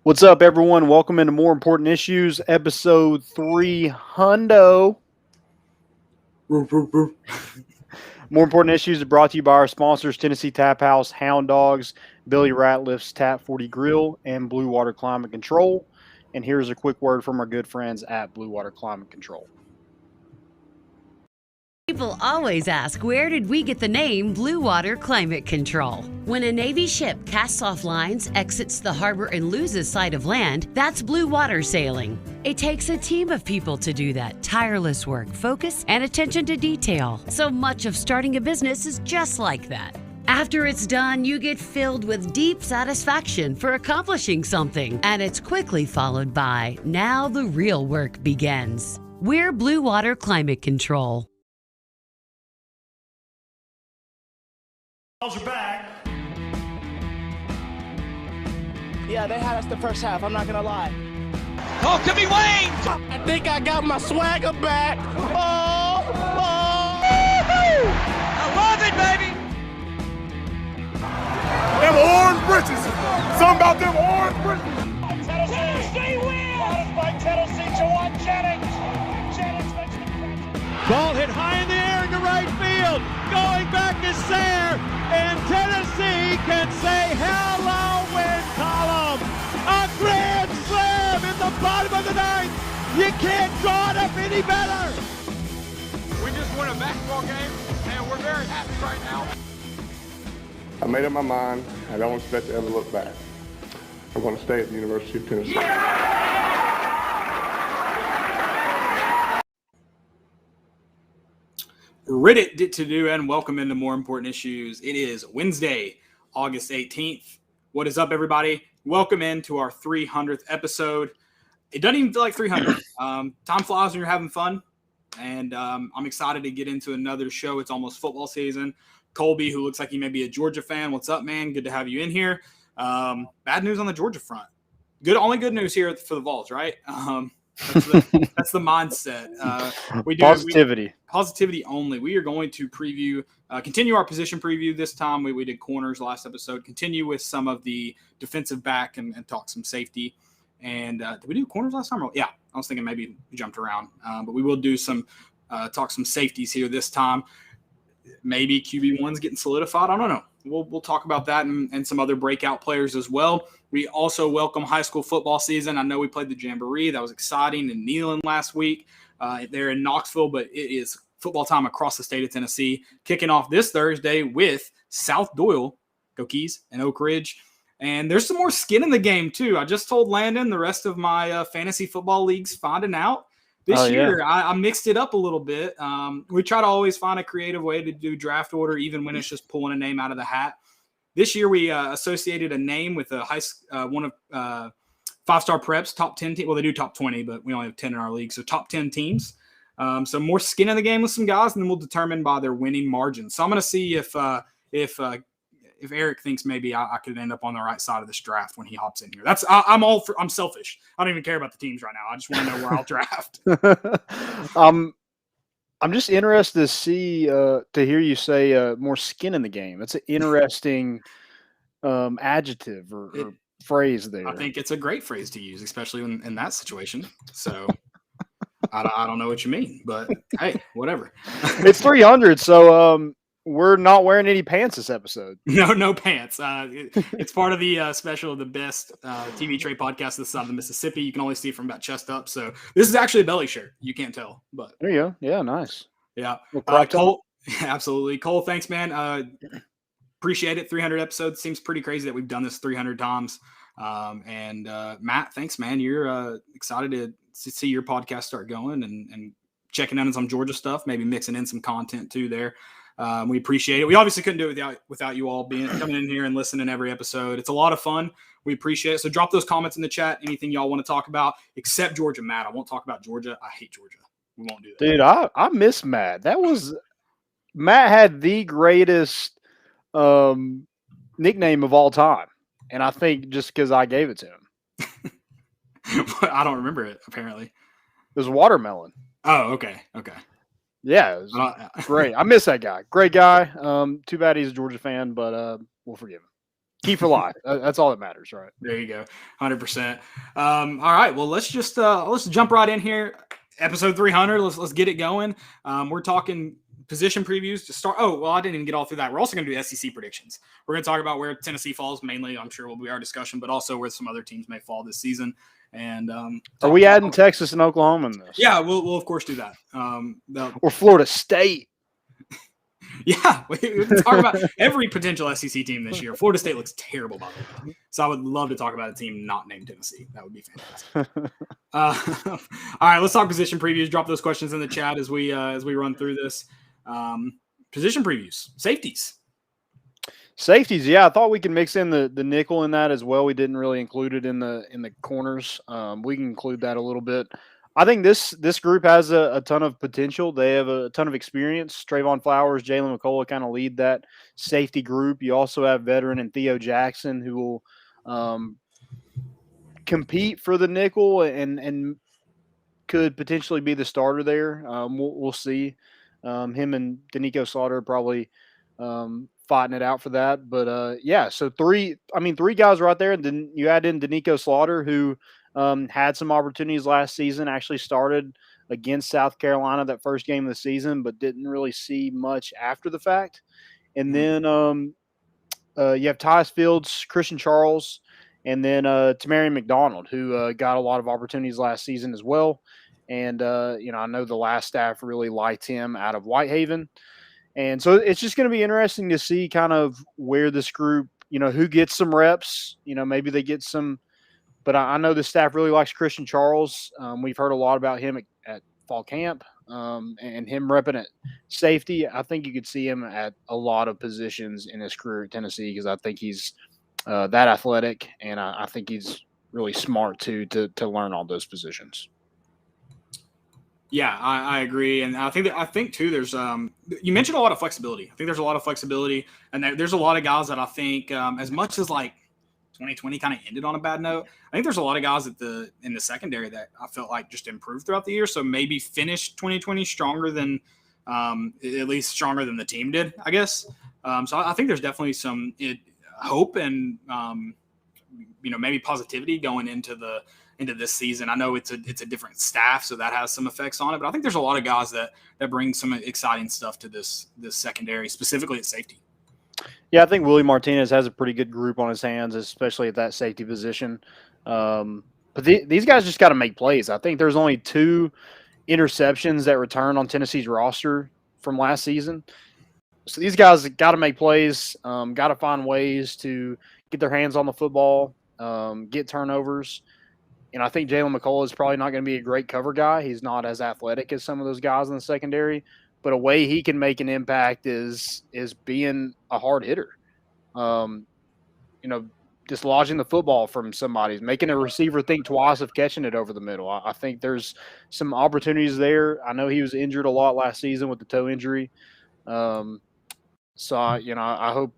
What's up, everyone? Welcome into More Important Issues, episode 300. More Important Issues is brought to you by our sponsors, Tennessee Tap House, Hound Dogs, Billy Ratliff's Tap 40 Grill, and Blue Water Climate Control. And here's a quick word from our good friends at Blue Water Climate Control. People always ask, where did we get the name Blue Water Climate Control? When a Navy ship casts off lines, exits the harbor, and loses sight of land, that's blue water sailing. It takes a team of people to do that. Tireless work, focus, and attention to detail. So much of starting a business is just like that. After it's done, you get filled with deep satisfaction for accomplishing something. And it's quickly followed by, now the real work begins. We're Blue Water Climate Control. Are back. Yeah, they had us the first half, I'm not gonna lie. Oh, could be Wayne! I think I got my swagger back. Oh! I love it, baby! Them orange britches. Something about them orange britches. Tennessee wins! By Tennessee, Jawan Jennings. Jennings makes the catch. Ball hit high in the air into right field. Going back is Sayre. And Tennessee can say hello, win column. A grand slam in the bottom of the ninth. You can't draw it up any better. We just won a basketball game, and we're very happy right now. I made up my mind. I don't expect to ever look back. I'm going to stay at the University of Tennessee. Reddit to do, and welcome into More Important Issues. It is Wednesday, August 18th. What is up, everybody? Welcome into our 300th episode. It doesn't even feel like 300. Time flies when you're having fun, and I'm excited to get into another show. It's almost football season. Colby, who looks like he may be a Georgia fan. What's up, man? Good to have you in here. Bad news on the Georgia front. Only good news here for the Vols, right? That's the mindset. Positivity only. We are going to continue our position preview this time. We did corners last episode. Continue with some of the defensive back and talk some safety. And did we do corners last time? Yeah, I was thinking maybe we jumped around. But we will do talk some safeties here this time. Maybe QB1's getting solidified. I don't know. We'll talk about that and some other breakout players as well. We also welcome high school football season. I know we played the Jamboree. That was exciting in Neyland last week. They're in Knoxville, but it is football time across the state of Tennessee. Kicking off this Thursday with South Doyle, go Keys, and Oak Ridge. And there's some more skin in the game, too. I just told Landon the rest of my fantasy football leagues finding out. This year, I mixed it up a little bit. We try to always find a creative way to do draft order, even when it's just pulling a name out of the hat. This year, we associated a name with one of five-star preps, top 10 teams. Well, they do top 20, but we only have 10 in our league, so top 10 teams. So more skin in the game with some guys, and then we'll determine by their winning margin. So I'm going to see if Eric thinks maybe I could end up on the right side of this draft when he hops in here. I'm selfish. I don't even care about the teams right now. I just want to know where I'll draft. I'm just interested to hear you say more skin in the game. That's an interesting adjective or phrase there. I think it's a great phrase to use, especially in that situation. So I don't know what you mean, but hey, whatever. It's 300, so we're not wearing any pants this episode. No pants. It's part of the special of the best TV trade podcast this side of the Mississippi. You can only see from about chest up. So this is actually a belly shirt. You can't tell, but there you go. Yeah, nice. Yeah. Cole, absolutely. Cole, thanks, man. Appreciate it. 300 episodes. Seems pretty crazy that we've done this 300 times. And Matt, thanks, man. You're excited to see your podcast start going and checking out on some Georgia stuff, maybe mixing in some content too there. We appreciate it. We obviously couldn't do it without you all coming in here and listening every episode. It's a lot of fun. We appreciate it. So drop those comments in the chat. Anything y'all want to talk about, except Georgia. Matt, I won't talk about Georgia. I hate Georgia. We won't do that. Dude, I miss Matt. Matt had the greatest nickname of all time. And I think just because I gave it to him. I don't remember it, apparently. It was Watermelon. Oh, okay. Yeah, it was great. I miss that guy. Great guy. Too bad he's a Georgia fan, but we'll forgive him. Keep alive. That's all that matters, right? There you go, 100%. All right, well, let's jump right in here. Episode 300. Let's get it going. We're talking position previews to start. Oh, well, I didn't even get all through that. We're also going to do SEC predictions. We're going to talk about where Tennessee falls mainly. I'm sure will be our discussion, but also where some other teams may fall this season. And are we adding Texas and Oklahoma in this? Yeah, we'll of course do that. Or Florida State. Yeah, we can talk about every potential SEC team this year. Florida State looks terrible, by the way. So I would love to talk about a team not named Tennessee. That would be fantastic. All right, let's talk position previews. Drop those questions in the chat as we run through this. Position previews, safeties. Safeties, yeah. I thought we could mix in the nickel in that as well. We didn't really include it in the corners. We can include that a little bit. I think this group has a ton of potential. They have a ton of experience. Trayvon Flowers, Jalen McCullough kind of lead that safety group. You also have veteran and Theo Jackson who will compete for the nickel and could potentially be the starter there. We'll see. Him and Danico Slaughter probably fighting it out for that. But yeah, so three guys right there. And then you add in Danico Slaughter, who had some opportunities last season, actually started against South Carolina that first game of the season, but didn't really see much after the fact. And then you have Tyus Fields, Christian Charles, and then Tamarion McDonald, who got a lot of opportunities last season as well. And, I know the last staff really liked him out of Whitehaven. And so it's just going to be interesting to see kind of where this group, who gets some reps, maybe they get some. But I know the staff really likes Christian Charles. We've heard a lot about him at fall camp and him repping at safety. I think you could see him at a lot of positions in his career at Tennessee because I think he's that athletic, and I think he's really smart too to learn all those positions. Yeah, I agree, and I think too. There's you mentioned a lot of flexibility. I think there's a lot of flexibility, and there's a lot of guys that I think as much as like 2020 kind of ended on a bad note, I think there's a lot of guys in the secondary that I felt like just improved throughout the year. So maybe finished 2020 stronger than at least stronger than the team did, I guess. So I think there's definitely some hope and maybe positivity going into this season. I know it's a different staff, so that has some effects on it. But I think there's a lot of guys that bring some exciting stuff to this secondary, specifically at safety. Yeah, I think Willie Martinez has a pretty good group on his hands, especially at that safety position. But these guys just got to make plays. I think there's only 2 interceptions that return on Tennessee's roster from last season. So these guys got to make plays, got to find ways to get their hands on the football, get turnovers. And I think Jalen McCullough is probably not going to be a great cover guy. He's not as athletic as some of those guys in the secondary. But a way he can make an impact is being a hard hitter. Dislodging the football from somebody, making a receiver think twice of catching it over the middle. I think there's some opportunities there. I know he was injured a lot last season with the toe injury. So I hope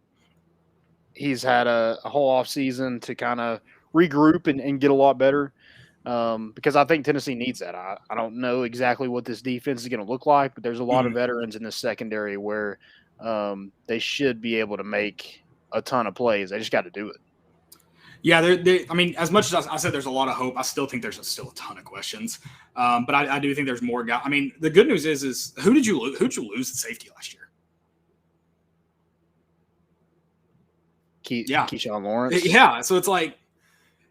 he's had a whole off season to kind of regroup and get a lot better. Because I think Tennessee needs that. I don't know exactly what this defense is going to look like, but there's a lot of veterans in the secondary where they should be able to make a ton of plays. They just got to do it. Yeah, as much as I said there's a lot of hope, I still think there's still a ton of questions. But I do think there's more guys. I mean, the good news is who did you lose at safety last year? Keyshawn Lawrence. Yeah, so it's like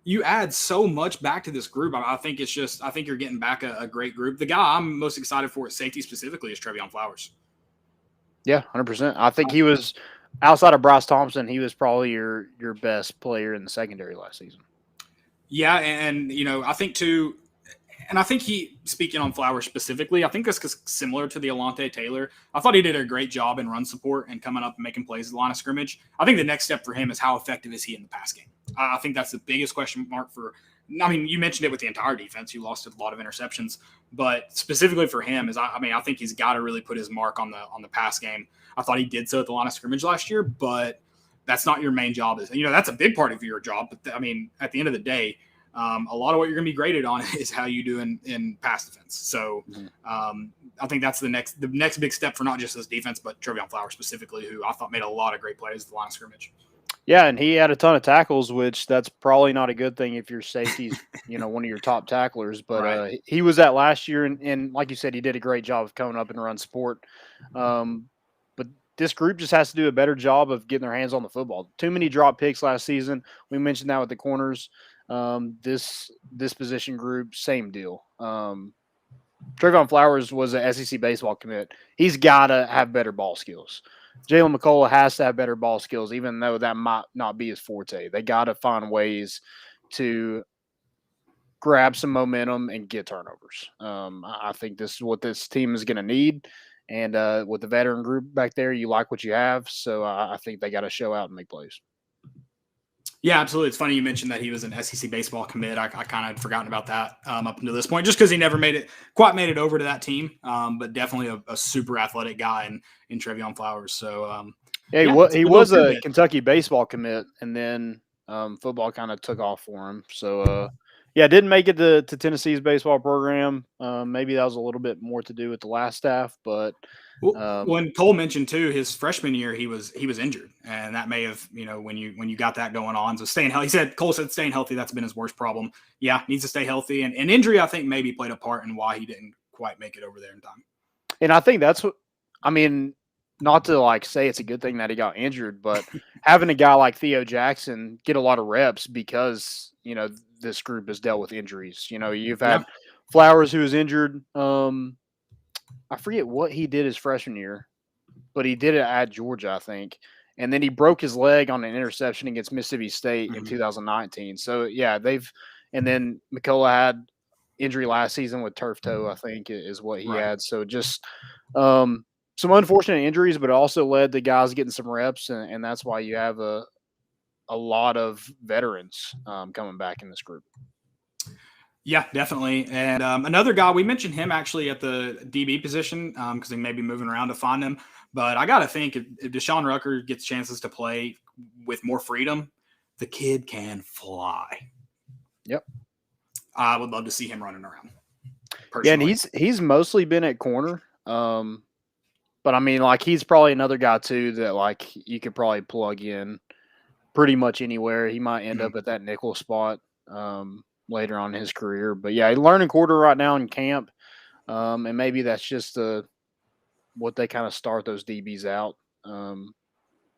you add so much back to this group. I think you're getting back a great group. The guy I'm most excited for at safety specifically is Trayvon Flowers. Yeah, 100%. I think he was, outside of Bryce Thompson, he was probably your best player in the secondary last season. Yeah, and I think too, and I think speaking on Flowers specifically, I think this is similar to the Alontae Taylor. I thought he did a great job in run support and coming up and making plays at the line of scrimmage. I think the next step for him is how effective is he in the pass game. I think that's the biggest question mark for. I mean, you mentioned it with the entire defense. You lost a lot of interceptions, but specifically for him is, I think he's got to really put his mark on the pass game. I thought he did so at the line of scrimmage last year, but that's not your main job. That's a big part of your job. But at the end of the day, a lot of what you're going to be graded on is how you do in pass defense. So I think that's the next big step for not just this defense, but Trayvon Flowers specifically, who I thought made a lot of great plays at the line of scrimmage. Yeah, and he had a ton of tackles, which that's probably not a good thing if your safety's, one of your top tacklers. But Right. he was that last year, and like you said, he did a great job of coming up and run support. But this group just has to do a better job of getting their hands on the football. Too many drop picks last season. We mentioned that with the corners. This position group, same deal. Trayvon Flowers was an SEC baseball commit. He's got to have better ball skills. Jalen McCullough has to have better ball skills, even though that might not be his forte. They got to find ways to grab some momentum and get turnovers. I think this is what this team is going to need. And with the veteran group back there, you like what you have. So I think they got to show out and make plays. Yeah, absolutely. It's funny you mentioned that he was an SEC baseball commit. I kind of had forgotten about that up until this point, just because he never quite made it over to that team. But definitely a super athletic guy in Trayvon Flowers. So he was a Kentucky baseball commit, and then football kind of took off for him. So didn't make it to Tennessee's baseball program. Maybe that was a little bit more to do with the last staff, but. When Cole mentioned too, his freshman year he was injured, and that may have when you got that going on. So staying healthy, Cole said staying healthy, that's been his worst problem. Yeah, needs to stay healthy, and injury I think maybe played a part in why he didn't quite make it over there in time. And I think that's what not to say it's a good thing that he got injured, but having a guy like Theo Jackson get a lot of reps because this group has dealt with injuries. You've had Flowers who was injured. I forget what he did his freshman year, but he did it at Georgia, I think. And then he broke his leg on an interception against Mississippi State in 2019. So, and then McCullough had injury last season with turf toe, I think is what he had. So just some unfortunate injuries, but it also led to guys getting some reps. And that's why you have a lot of veterans coming back in this group. Yeah, definitely. And another guy, we mentioned him actually at the DB position because he may be moving around to find him. But I got to think if Deshaun Rucker gets chances to play with more freedom, the kid can fly. Yep. I would love to see him running around. Personally. Yeah, and he's mostly been at corner. But he's probably another guy too that you could probably plug in pretty much anywhere. He might end up at that nickel spot. Later on in his career. But yeah, learning quarter right now in camp. And maybe that's just what they kind of start those DBs out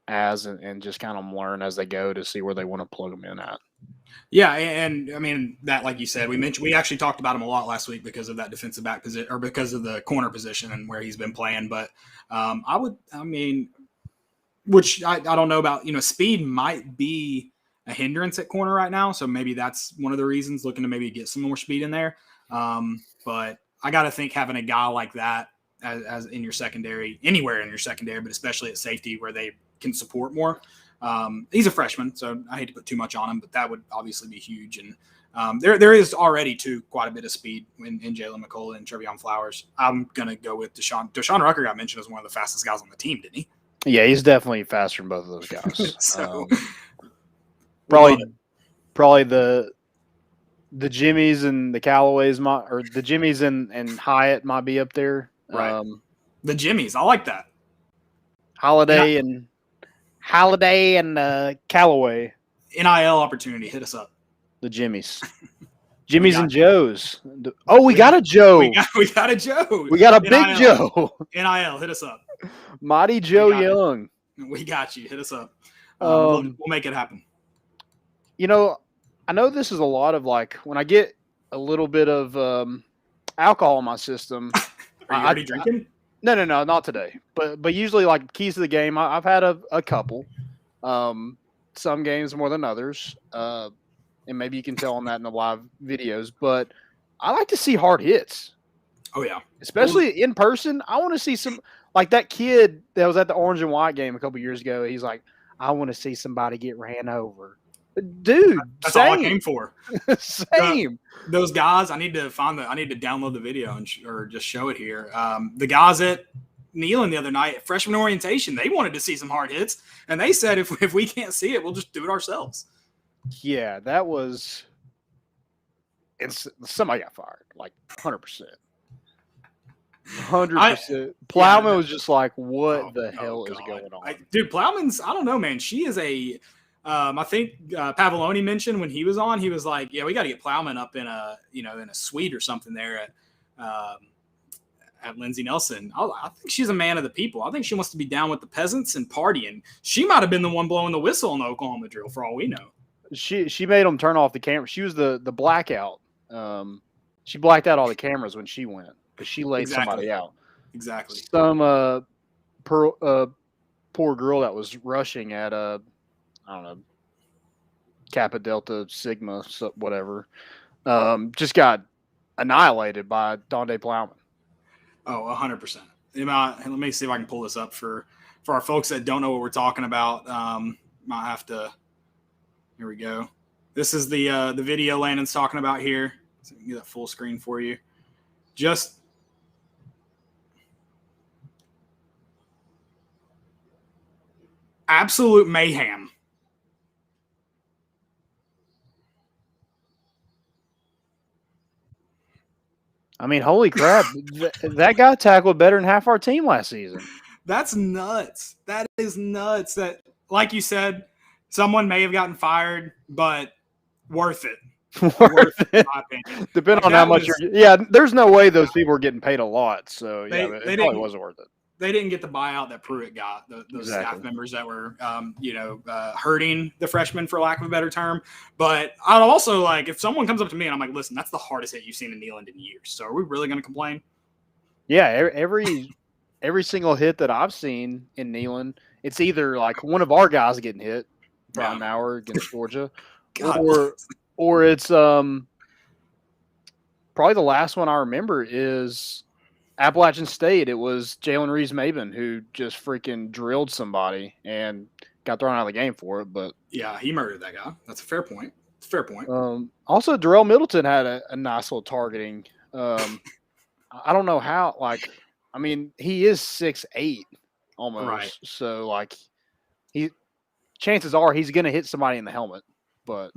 as and just kind of learn as they go to see where they want to plug them in at. Yeah, and that, like you said, we actually talked about him a lot last week because of that defensive back position or because of the corner position and where he's been playing. But which I don't know about, speed might be a hindrance at corner right now. So maybe that's one of the reasons, looking to maybe get some more speed in there. But I got to think having a guy like that as in your secondary, anywhere in your secondary, but especially at safety where they can support more. He's a freshman, so I hate to put too much on him, but that would obviously be huge. And there is already quite a bit of speed in Jalen McCullough and Trayvon Flowers. I'm going to go with Deshaun. Deshaun Rucker got mentioned as one of the fastest guys on the team, didn't he? Yeah, he's definitely faster than both of those guys. So Probably the Jimmies and the Callaways or the Jimmies and Hyatt might be up there. Right. The Jimmies, I like that. Holiday and Callaway. NIL opportunity, hit us up. The Jimmies. Jimmies and Joes. We got a Joe. We got a Joe. We got a big Joe. NIL, hit us up. Mighty Joe Young. We got you. Hit us up. We'll make it happen. I know this is a lot of when I get a little bit of alcohol in my system. Are you already drinking? No, not today. But usually keys to the game, I've had a couple. Some games more than others. And maybe you can tell on that in the live videos. But I like to see hard hits. Oh, yeah. Especially in person. I want to see some that kid that was at the Orange and White game a couple years ago. He's like, I want to see somebody get ran over. Dude, that's all I came for. Same. Those guys, I need to download the video or just show it here. The guys at Neyland the other night at freshman orientation, they wanted to see some hard hits, and they said if we can't see it, we'll just do it ourselves. Yeah, that was. And somebody got fired, 100%. 100%. Plowman was just like, what the hell is going on? Dude, Plowman's, I don't know, man. She is I think Pavoloni mentioned when he was on, he was like, "Yeah, we got to get Plowman up in a suite or something there at Lindsey Nelson." I think she's a man of the people. I think she wants to be down with the peasants and partying. She might have been the one blowing the whistle on the Oklahoma drill, for all we know. She made them turn off the camera. She was the blackout. She blacked out all the cameras when she went because she laid somebody out. Exactly. Some poor girl that was rushing at I don't know, Kappa Delta Sigma whatever, just got annihilated by Donde Plowman. Oh, 100%. Let me see if I can pull this up for our folks that don't know what we're talking about. Might have to. Here we go. This is the video Landon's talking about here. So I can get that full screen for you. Just absolute mayhem. I mean, holy crap. That guy tackled better than half our team last season. That's nuts. That is nuts. That, like you said, someone may have gotten fired, but worth it. Worth it, in my opinion. Depending on how much there's no way those people are getting paid a lot. So, they probably wasn't worth it. They didn't get the buyout that Pruitt got, those staff members that were, hurting the freshmen, for lack of a better term. But I'd also, like, if someone comes up to me and I'm like, listen, that's the hardest hit you've seen in Neyland in years. So are we really going to complain? Yeah, every single hit that I've seen in Neyland, it's either like one of our guys getting hit, Brian Maurer against Georgia, or it's probably the last one I remember is Appalachian State. It was Jalen Reeves-Maben who just freaking drilled somebody and got thrown out of the game for it. But yeah, he murdered that guy. That's a fair point. It's a fair point. Also, Darrell Middleton had a nice little targeting. I don't know how. Like, I mean, he is 6'8" almost. Right. So, like, chances are he's going to hit somebody in the helmet. But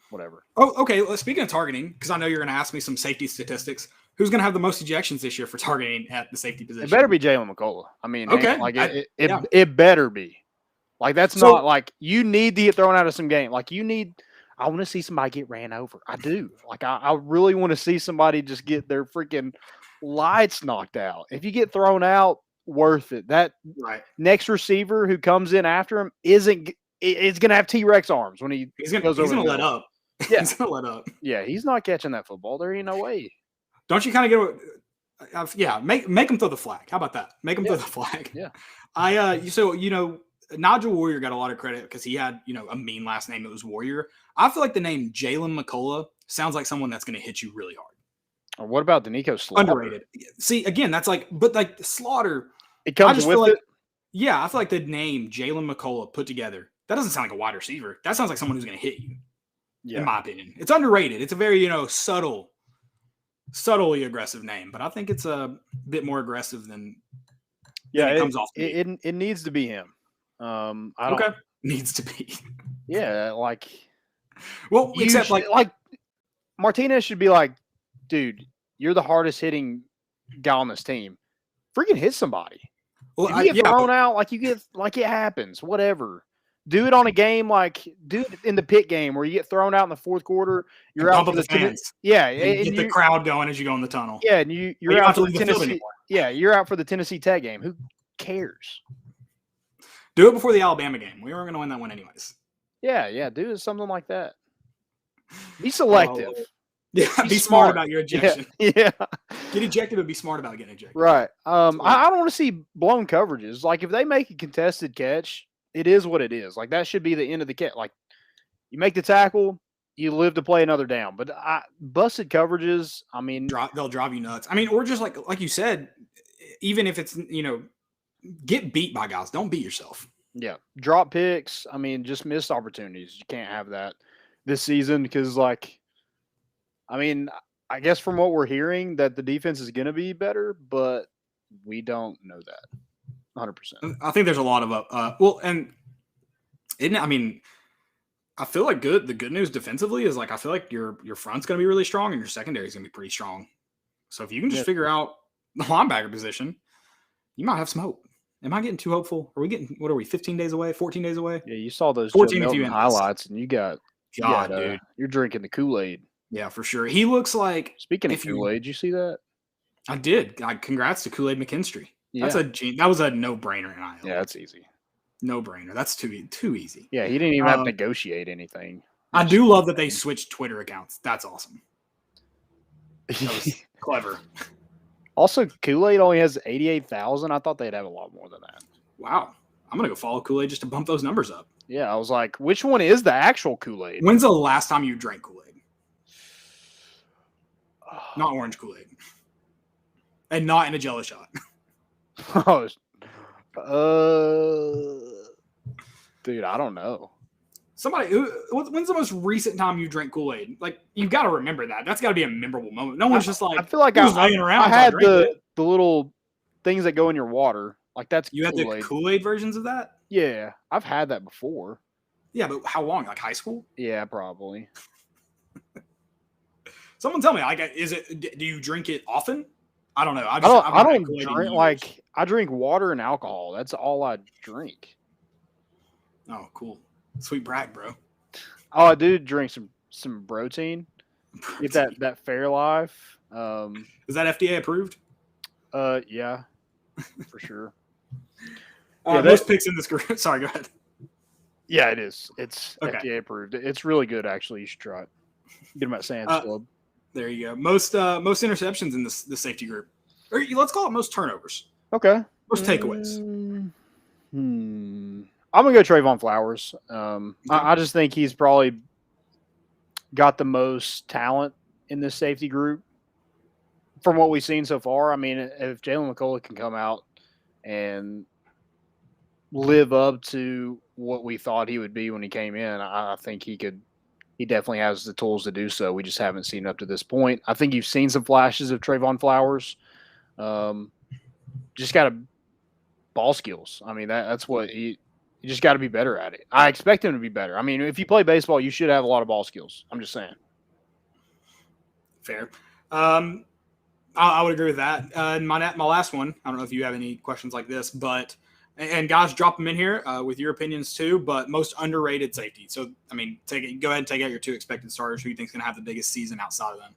whatever. Oh, okay. Well, speaking of targeting, because I know you're going to ask me some safety statistics. Who's going to have the most ejections this year for targeting at the safety position? It better be Jalen McCullough. I mean, okay. Like it better be. Like, that's not like you need to get thrown out of some game. Like, I want to see somebody get ran over. I do. Like, I really want to see somebody just get their freaking lights knocked out. If you get thrown out, worth it. That next receiver who comes in after him it's going to have T-Rex arms when he's going to let up. Yeah. He's going to let up. Yeah, he's not catching that football. There ain't no way. Don't you kind of get make him throw the flag. How about that? Make him throw the flag. Yeah. Nigel Warrior got a lot of credit because he had, a mean last name. It was Warrior. I feel like the name Jalen McCullough sounds like someone that's going to hit you really hard. Or what about Danico Slaughter? Underrated. See, again, that's but Slaughter. It comes with it. Yeah, I feel like the name Jalen McCullough put together, that doesn't sound like a wide receiver. That sounds like someone who's going to hit you, in my opinion. It's underrated. It's a very, subtly aggressive name, but I think it's a bit more aggressive than it comes off. It needs to be him. Needs to be. Yeah, like. Well, except like Martinez should be like, dude, you're the hardest hitting guy on this team. Freaking hit somebody. Well, if you get thrown out, like it happens. Whatever. Do it on a game, do it in the pit game where you get thrown out in the fourth quarter. You're out for the fans. And get the crowd going as you go in the tunnel. Yeah, and you're out for the Tennessee. Yeah, you're out for the Tennessee Tech game. Who cares? Do it before the Alabama game. We weren't going to win that one anyways. Yeah, do something like that. Be selective. Be smart about your ejection. Yeah. Get ejected, but be smart about getting ejected. Right. I don't want to see blown coverages. Like, if they make a contested catch, it is what it is. Like, that should be the end of the catch. Like, you make the tackle, you live to play another down. But busted coverages, I mean, they'll drive you nuts. I mean, or just like you said, even if it's get beat by guys, don't beat yourself. Yeah, drop picks. I mean, just missed opportunities. You can't have that this season because, I guess from what we're hearing, that the defense is going to be better, but we don't know that 100%. I think there's a lot of I feel like the good news defensively is I feel like your front's going to be really strong and your secondary is going to be pretty strong. So if you can just figure out the linebacker position, you might have some hope. Am I getting too hopeful? Are we getting, what are we, 15 days away, 14 days away? Yeah, you saw those Joe 14 if you Milton end this. highlights, and you got dude. you're drinking the Kool-Aid. Yeah, for sure. He looks like. Speaking of Kool-Aid, did you see that? I did. Congrats to Kool-Aid McKinstry. Yeah. That was a no-brainer in Iowa. Yeah, that's easy. No-brainer. That's too easy. Yeah, he didn't even have to negotiate anything. I do love that they switched Twitter accounts. That's awesome. That was clever. Also, Kool-Aid only has 88,000. I thought they'd have a lot more than that. Wow. I'm going to go follow Kool-Aid just to bump those numbers up. Yeah, I was like, which one is the actual Kool-Aid? When's the last time you drank Kool-Aid? Not orange Kool-Aid. And not in a Jello shot. Dude, I don't know. When's the most recent time you drank Kool-Aid? Like, you've got to remember that. That's got to be a memorable moment. No one's just like, I feel like laying around. I had the little things that go in your water. Like, that's you Kool-Aid. had the Kool-Aid versions of that? Yeah, I've had that before. Yeah, but how long? Like high school? Yeah, probably. Someone tell me, like, do you drink it often? I don't know. I don't drink, like, I drink water and alcohol. That's all I drink. Oh, cool. Sweet brag, bro. Oh, I do drink some protein. Get that Fairlife. Is that FDA approved? Yeah, for sure. Most picks in this group. Sorry, go ahead. Yeah, it is. It's okay. FDA approved. It's really good, actually. You should try it. Get them at Sam's Club. There you go. Most interceptions in this safety group. Or let's call it most turnovers. Okay. Most takeaways. I'm gonna go Trayvon Flowers. I just think he's probably got the most talent in this safety group from what we've seen so far. I mean, if Jalen McCullough can come out and live up to what we thought he would be when he came in, I think he could. He definitely has the tools to do so. We just haven't seen up to this point. I think you've seen some flashes of Trayvon Flowers. Just got ball skills. I mean, that's what you just got to be better at it. I expect him to be better. I mean, if you play baseball, you should have a lot of ball skills. I'm just saying. Fair. I would agree with that. My last one, I don't know if you have any questions like this, but and guys, drop them in here with your opinions too. But most underrated safety. So, I mean, go ahead and take out your two expected starters. Who you think is going to have the biggest season outside of them?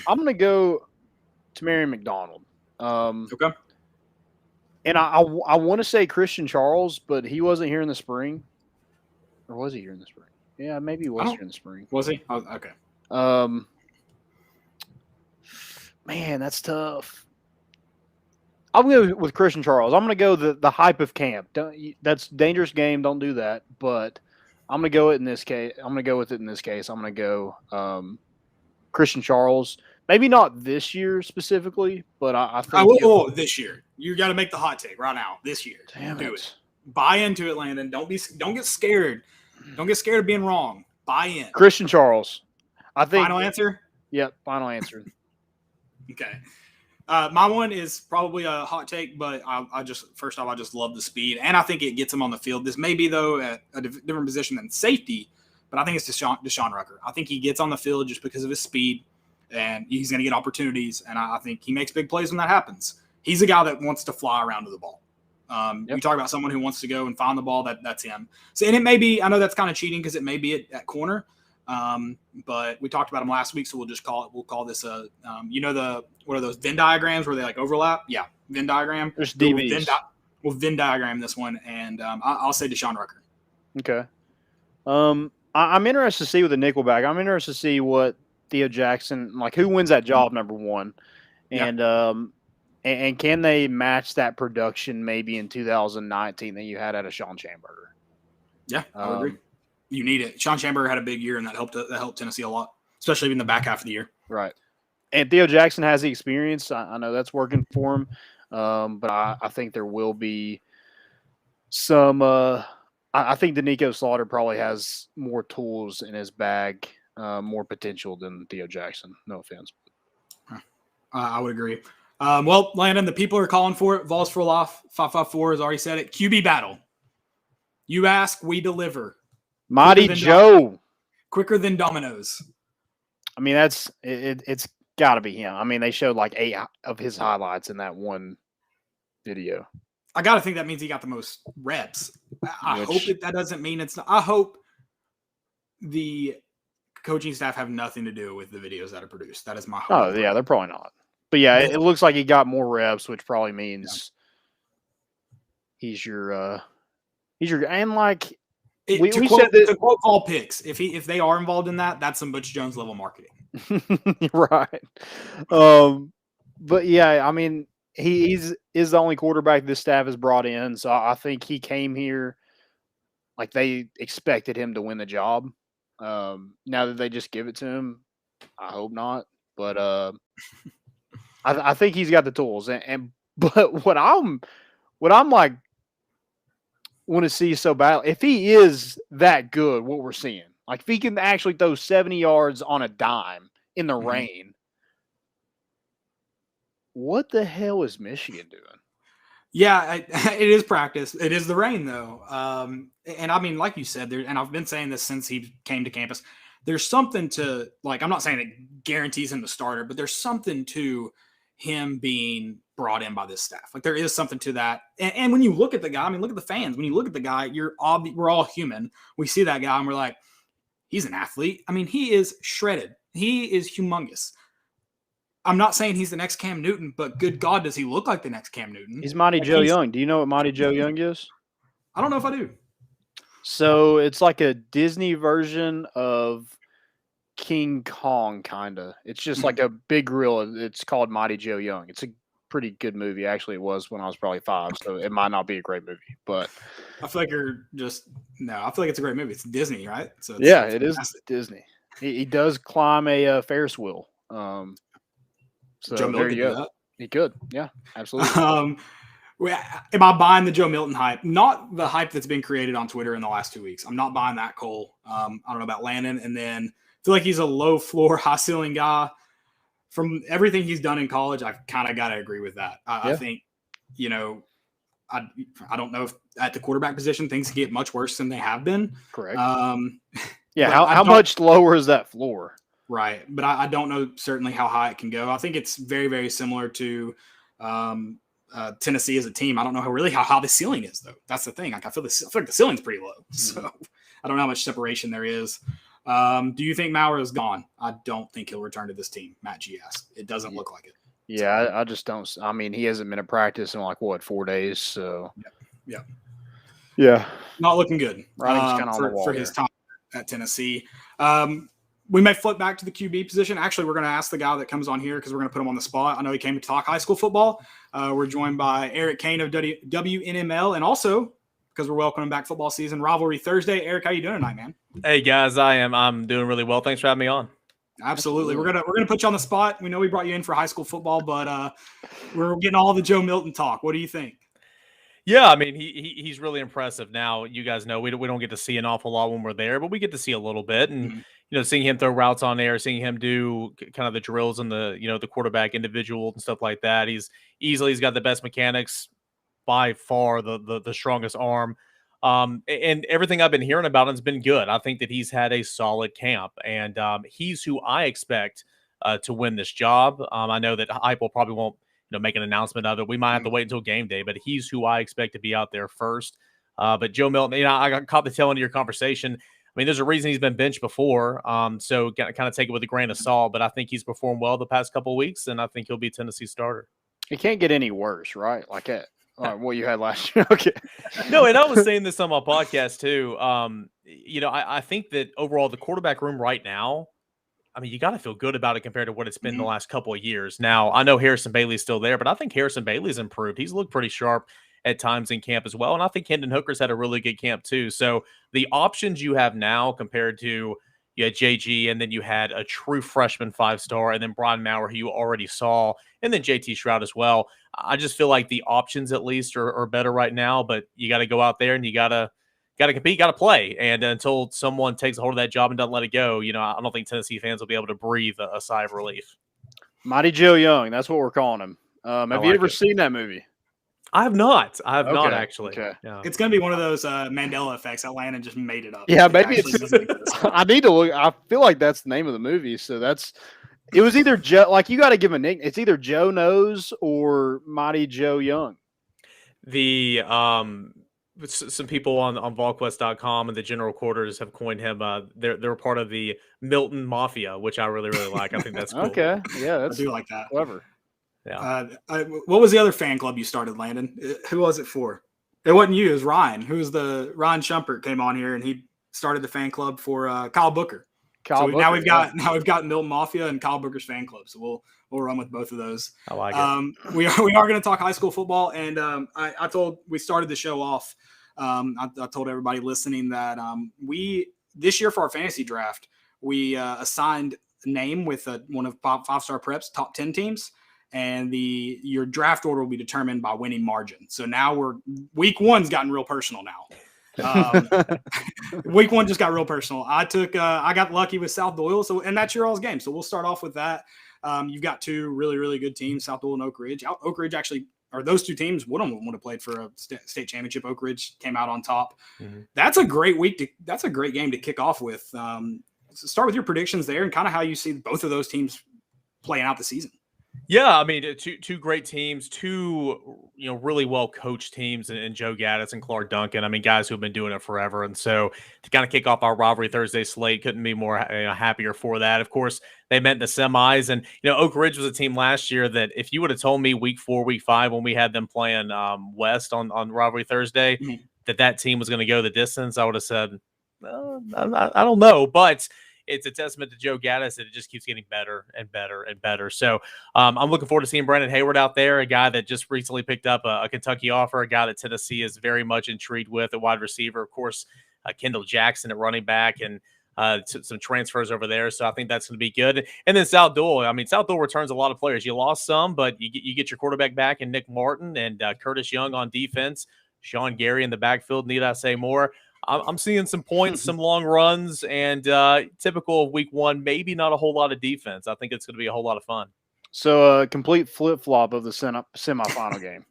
I'm going to go Tamarion McDonald. Okay. And I want to say Christian Charles, but he wasn't here in the spring. Or was he here in the spring? Yeah, maybe he was here in the spring. Was he? Okay. Man, that's tough. I'm going to go with Christian Charles. I'm going to go the hype of camp. That's a dangerous game. Don't do that. But I'm going to go with it in this case. I'm going to go Christian Charles. Maybe not this year specifically, but I think this year. You got to make the hot take right now. This year. Do it. Buy into it, Landon. Don't get scared. Don't get scared of being wrong. Buy in. Christian Charles. I think. Final answer? Yep, final answer. Okay. My one is probably a hot take, but I just love the speed, and I think it gets him on the field. This may be, though, at a different position than safety, but I think it's Deshaun Rucker. I think he gets on the field just because of his speed, and he's going to get opportunities, and I think he makes big plays when that happens. He's a guy that wants to fly around to the ball. You talk about someone who wants to go and find the ball, that's him. So, and it may be – I know that's kind of cheating because it may be at corner, but we talked about him last week, so we'll call this what are those Venn diagrams where they like overlap? Yeah, Venn diagram. There's DBs. We'll Venn diagram this one, and I'll say Deshaun Rucker. Okay. I'm interested to see with the Nickelback. I'm interested to see what Theo Jackson, like who wins that job, number one, and and can they match that production maybe in 2019 that you had out of Sean Schamberger? Yeah, I would agree. You need it. Sean Schamberger had a big year, and that helped Tennessee a lot, especially in the back half of the year. Right. And Theo Jackson has the experience. I know that's working for him, but I think there will be some. I think Danico Slaughter probably has more tools in his bag, more potential than Theo Jackson. No offense. I would agree. Well, Landon, the people are calling for it. Vols for Life 554 has already said it. QB battle. You ask, we deliver. Mighty Joe. Quicker than dominoes. I mean, it's got to be him. I mean, they showed like 8 of his highlights in that one video. I got to think that means he got the most reps. I hope that doesn't mean it's not. I hope the coaching staff have nothing to do with the videos that are produced. That is my hope. Oh, yeah, they're probably not. But, yeah, it looks like he got more reps, which probably means he's your and, like, we said that. To quote Paul Picks, if they are involved in that, that's some Butch Jones level marketing. Right. But, yeah, I mean, he is the only quarterback this staff has brought in. So I think he came here like they expected him to win the job. Now that they just give it to him, I hope not. But I think he's got the tools. But what I'm like want to see so bad, if he is that good, what we're seeing, like if he can actually throw 70 yards on a dime in the rain. What the hell is Michigan doing? Yeah, it is practice. It is the rain, though. And I mean, like you said, and I've been saying this since he came to campus, there's something to, like, I'm not saying it guarantees him the starter, but there's something to him being brought in by this staff. Like, there is something to that. And when you look at the guy, I mean, look at the fans. When you look at the guy, we're all human. We see that guy and we're like, he's an athlete. I mean, he is shredded. He is humongous. I'm not saying he's the next Cam Newton, but good God, does he look like the next Cam Newton? He's Mighty Joe Young. Do you know what Mighty Joe Young is? I don't know if I do. So it's like a Disney version of King Kong, kind of. It's just like a big gorilla. It's called Mighty Joe Young. It's a pretty good movie. Actually, it was when I was probably 5, so it might not be a great movie. But I feel like I feel like it's a great movie. It's Disney, right? So it is Disney. He does climb a Ferris wheel. So Joe there Milton you go. He could. Yeah, absolutely. Am I buying the Joe Milton hype? Not the hype that's been created on Twitter in the last 2 weeks. I'm not buying that, Cole. I don't know about Landon. And then I feel like he's a low floor, high ceiling guy. From everything he's done in college, I've kind of got to agree with that. I think, I don't know if at the quarterback position things get much worse than they have been. Correct. How much lower is that floor? Right. But I don't know certainly how high it can go. I think it's very, very similar to Tennessee as a team. I don't know how high the ceiling is, though. That's the thing. Like, I feel like the ceiling's pretty low. So I don't know how much separation there is. Do you think Maurer is gone? I don't think he'll return to this team, Matt G asked. It doesn't look like it. Yeah, I just don't. I mean, he hasn't been at practice in 4 days. So yeah, not looking good. Kind of on the wall for his time at Tennessee. We may flip back to the QB position. Actually, we're going to ask the guy that comes on here because we're going to put him on the spot. I know he came to talk high school football. We're joined by Eric Cain of WNML, and also because we're welcoming back football season, Rivalry Thursday. Eric, how you doing tonight, man? Hey guys, I'm doing really well. Thanks for having me on. Absolutely. We're gonna put you on the spot. We know we brought you in for high school football, but we're getting all the Joe Milton talk. What do you think? Yeah, I mean, he's really impressive. Now, you guys know we don't get to see an awful lot when we're there, but we get to see a little bit. And seeing him throw routes on air, seeing him do kind of the drills and the quarterback individual and stuff like that. He's got the best mechanics, by far the strongest arm. And everything I've been hearing about him has been good. I think that he's had a solid camp, and he's who I expect to win this job. I know that Heupel probably won't make an announcement of it. We might have to wait until game day, but he's who I expect to be out there first. But Joe Milton, I got caught the tail end of your conversation. I mean, there's a reason he's been benched before, so kind of take it with a grain of salt. But I think he's performed well the past couple of weeks, and I think he'll be Tennessee's starter. It can't get any worse, right? Like what you had last year. Okay. No, and I was saying this on my podcast too. I think that overall the quarterback room right now, I mean, you got to feel good about it compared to what it's been the last couple of years. Now, I know Harrison Bailey's still there, but I think Harrison Bailey's improved. He's looked pretty sharp at times in camp as well. And I think Hendon Hooker's had a really good camp too. So the options you have now compared to you had JG, and then you had a true freshman 5-star, and then Brian Maurer, who you already saw, and then JT Shroud as well. I just feel like the options at least are better right now, but you got to go out there and you got to compete, got to play. And until someone takes a hold of that job and doesn't let it go, I don't think Tennessee fans will be able to breathe a sigh of relief. Mighty Joe Young, that's what we're calling him. Have you ever seen that movie? I have not. I have not actually. Okay. Yeah. It's going to be one of those Mandela effects. Atlanta just made it up. Yeah, maybe it's. I need to look. I feel like that's the name of the movie. So it was either Joe. Like, you got to give him a nickname. It's either Joe Knows or Mighty Joe Young. The some people on VolQuest.com and the general quarters have coined him. They're part of the Milton Mafia, which I really like. I think that's cool. Okay, yeah, I that's do like that. clever. Yeah. What was the other fan club you started, Landon? Who was it for? It wasn't you. It was Ryan. Ryan Shumpert came on here and he started the fan club for Kyle Booker. Now we've got Milton Mafia and Kyle Booker's fan club. So we'll run with both of those. I like it. We are going to talk high school football, and we started the show off. I told everybody listening that this year for our fantasy draft we assigned a name with one of 5-star Prep's top 10 teams. And your draft order will be determined by winning margin. So now week 1's gotten real personal now. Week 1 just got real personal. I got lucky with South Doyle, and that's your all's game. So we'll start off with that. You've got 2 really, really good teams, South Doyle and Oak Ridge. Oak Ridge actually, or those 2 teams, one of them would have played for a state championship. Oak Ridge came out on top. Mm-hmm. That's a great that's a great game to kick off with. So start with your predictions there and kind of how you see both of those teams playing out the season. Yeah, I mean, two great teams, 2 really well coached teams, and Joe Gaddis and Clark Duncan. I mean, guys who have been doing it forever, and so to kind of kick off our Rivalry Thursday slate, couldn't be more happier for that. Of course, they met in the semis, and Oak Ridge was a team last year that if you would have told me week 4, week 5 when we had them playing West on Rivalry Thursday, mm-hmm. that team was going to go the distance, I would have said, I don't know, but it's a testament to Joe Gaddis that it just keeps getting better and better and better. So I'm looking forward to seeing Brandon Hayward out there, a guy that just recently picked up a Kentucky offer, a guy that Tennessee is very much intrigued with, a wide receiver, of course, Kendall Jackson at running back, and some transfers over there. So I think that's going to be good. And then South Doyle. I mean, South Doyle returns a lot of players. You lost some, but you get your quarterback back in Nick Martin and Curtis Young on defense, Sean Gary in the backfield. Need I say more? I'm seeing some points, some long runs, and typical of week 1, maybe not a whole lot of defense. I think it's going to be a whole lot of fun. So a complete flip-flop of the semifinal game.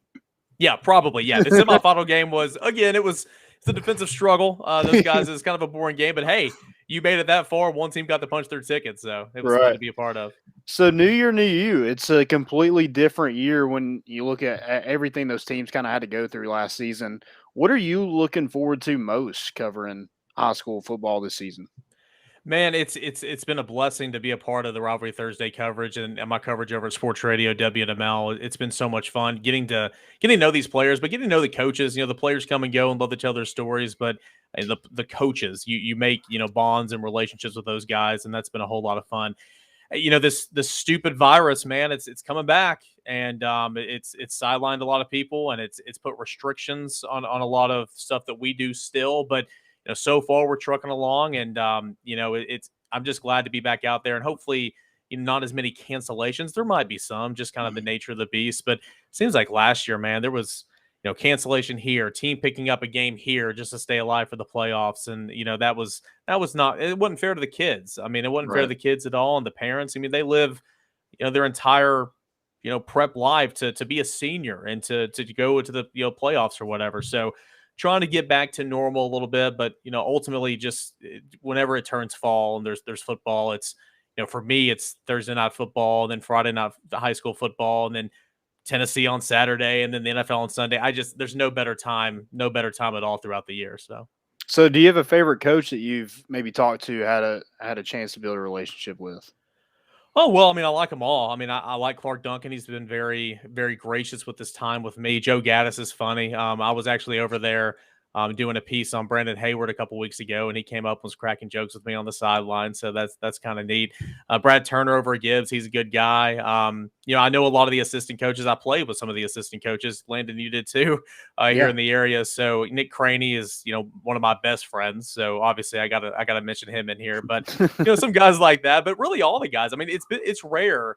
Yeah, probably. Yeah, the semifinal game was, again, it's a defensive struggle. Those guys, it's kind of a boring game, but hey, you made it that far. One team got to punch their ticket, so it was fun to be a part of. So new year, new you. It's a completely different year when you look at everything those teams kind of had to go through last season. What are you looking forward to most covering high school football this season? Man, it's been a blessing to be a part of the Rivalry Thursday coverage and my coverage over at Sports Radio WNML. It's been so much fun getting to know these players, but getting to know the coaches. The players come and go and love to tell their stories, but the coaches, you make bonds and relationships with those guys, and that's been a whole lot of fun. This stupid virus, man, it's coming back, and it's sidelined a lot of people, and it's put restrictions on a lot of stuff that we do still, but so far we're trucking along, and I'm just glad to be back out there, and hopefully not as many cancellations. There might be some, just kind of the nature of the beast, but it seems like last year, man, there was cancellation here, team picking up a game here just to stay alive for the playoffs. And, that was not, it wasn't fair to the kids. I mean, it wasn't fair to the kids at all. And the parents, I mean, they live, their entire, prep life to be a senior and to go into the, playoffs or whatever. So trying to get back to normal a little bit, but, ultimately just whenever it turns fall and there's football, it's, for me, it's Thursday night football, and then Friday night high school football, and then Tennessee on Saturday, and then the NFL on Sunday. There's no better time at all throughout the year. So do you have a favorite coach that you've maybe talked to, had a chance to build a relationship with? Oh, well, I mean, I like them all. I mean, I like Clark Duncan. He's been very, very gracious with his time with me. Joe Gaddis is funny. I was actually over there doing a piece on Brandon Hayward a couple weeks ago, and he came up and was cracking jokes with me on the sideline. So that's kind of neat. Brad Turner over at Gibbs, he's a good guy. I know a lot of the assistant coaches. I played with some of the assistant coaches. Landon, you did too, here in the area. So Nick Craney is, one of my best friends. So obviously I gotta mention him in here. But some guys like that. But really all the guys. I mean, it's rare.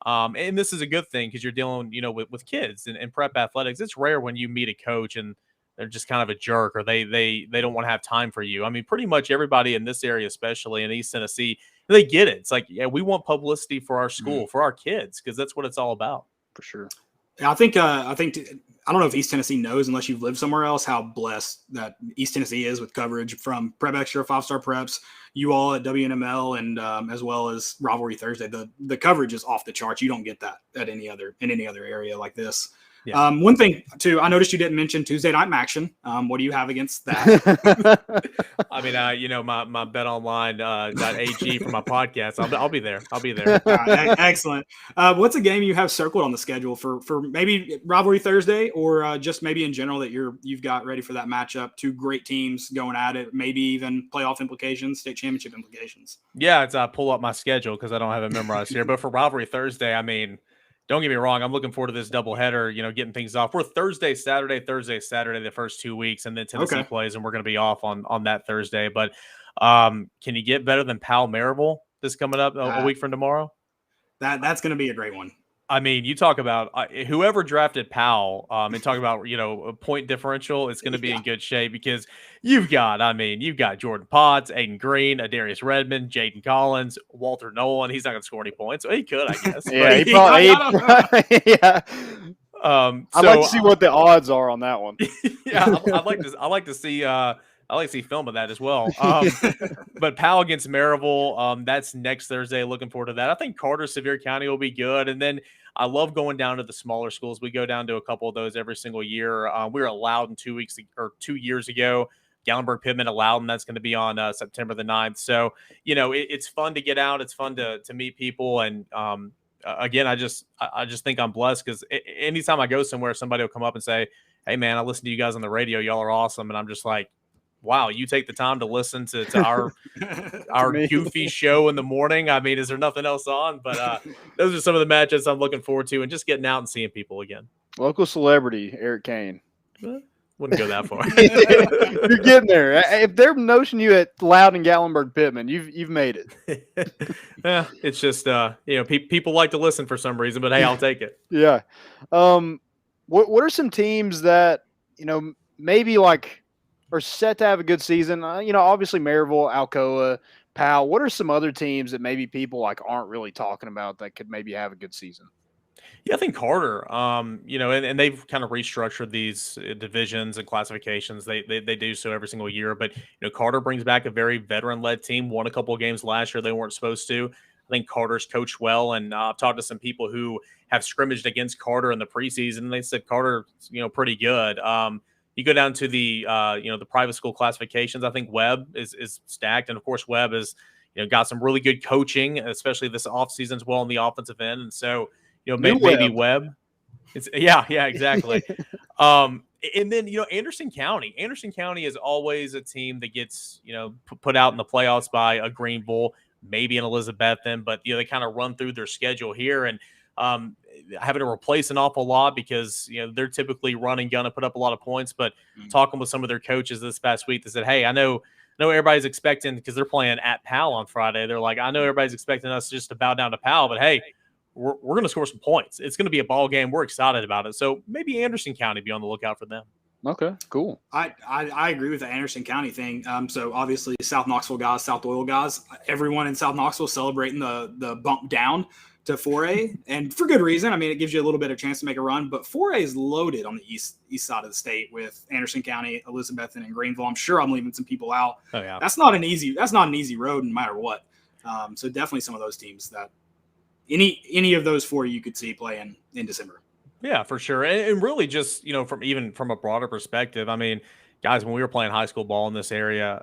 And this is a good thing because you're dealing, with kids and prep athletics. It's rare when you meet a coach and they're just kind of a jerk, or they don't want to have time for you. I mean, pretty much everybody in this area, especially in East Tennessee, they get it. It's like, yeah, we want publicity for our school, for our kids, because that's what it's all about. For sure. Yeah, I think I don't know if East Tennessee knows, unless you've lived somewhere else, how blessed that East Tennessee is with coverage from Prep Extra, 5-star Preps, you all at WNML, and as well as Rivalry Thursday. The coverage is off the charts. You don't get that in any other area like this. Yeah. One thing too, I noticed you didn't mention Tuesday night action. What do you have against that? I mean, you know, my betonline.ag for my podcast. I'll be there. I'll be there. Excellent. What's a game you have circled on the schedule for maybe rivalry Thursday, or just maybe in general that you've got ready for that matchup? Two great teams going at it, maybe even playoff implications, state championship implications. Yeah, it's pull up my schedule because I don't have it memorized here. But for rivalry Thursday, I mean, don't get me wrong. I'm looking forward to this doubleheader, you know, getting things off. We're Thursday, Saturday the first 2 weeks, and then Tennessee plays, and we're going to be off on that Thursday. But can you get better than Pal Maryville this coming up a week from tomorrow? That's going to be a great one. I mean, you talk about whoever drafted Powell and talk about, you know, a point differential, it's going to be in good shape because you've got Jordan Potts, Aiden Green, Adarius Redmond, Jaden Collins, Walter Nolan. He's not going to score any points. So he could, I guess. Yeah, he probably. Yeah. I'd like to see what the odds are on that one. Yeah, I'd like to see film of that as well. But Powell against Maryville, that's next Thursday. Looking forward to that. I think Carter Sevier County will be good. And then I love going down to the smaller schools. We go down to a couple of those every single year. We were allowed in 2 years ago. Gallenberg Pittman allowed, and that's going to be on September the 9th. So, you know, it's fun to get out. It's fun to meet people. And again, I just think I'm blessed because anytime I go somewhere, somebody will come up and say, "Hey, man, I listen to you guys on the radio. Y'all are awesome." And I'm just like, wow, you take the time to listen to our goofy show in the morning. I mean, is there nothing else on? But those are some of the matches I'm looking forward to and just getting out and seeing people again. Local celebrity, Eric Cain. Wouldn't go that far. You're getting there. If they're notioning you at Loudon Gallenberg Pittman, you've made it. Yeah, it's just you know, people like to listen for some reason, but hey, I'll take it. Yeah. What are some teams that, you know, maybe like are set to have a good season? You know, obviously Maryville, Alcoa, Powell. What are some other teams that maybe people like aren't really talking about that could maybe have a good season? Yeah, I think Carter, you know, and they've kind of restructured these divisions and classifications. They do so every single year. But, you know, Carter brings back a very veteran-led team, won a couple of games last year they weren't supposed to. I think Carter's coached well, and I've talked to some people who have scrimmaged against Carter in the preseason, and they said Carter, you know, pretty good. You go down to the, you know, the private school classifications. I think Webb is stacked. And, of course, Webb has, you know, got some really good coaching, especially this offseason as well on the offensive end. And so, you know, maybe Webb. Yeah, exactly. And then, you know, Anderson County. Anderson County is always a team that gets, you know, put out in the playoffs by a Greenville, maybe an Elizabethan. But, you know, they kind of run through their schedule here. And having to replace an awful lot because, you know, they're typically run and gun and put up a lot of points. But talking with some of their coaches this past week, they said, hey, I know everybody's expecting, because they're playing at Powell on Friday. They're like, I know everybody's expecting us just to bow down to Powell, but hey, we're going to score some points. It's going to be a ball game. We're excited about it. So maybe Anderson County be on the lookout for them. Okay, cool. I agree with the Anderson County thing. So obviously South Knoxville guys, South Doyle guys, everyone in South Knoxville celebrating the bump down to 4A, and for good reason. I mean, it gives you a little bit of chance to make a run, but 4A is loaded on the east side of the state with Anderson County, Elizabethan, and Greenville. I'm sure I'm leaving some people out. Oh yeah, that's not an easy road no matter what. So definitely some of those teams that any of those four you could see playing in December. Yeah, for sure. And really just, you know, from a broader perspective, I mean, guys, when we were playing high school ball in this area,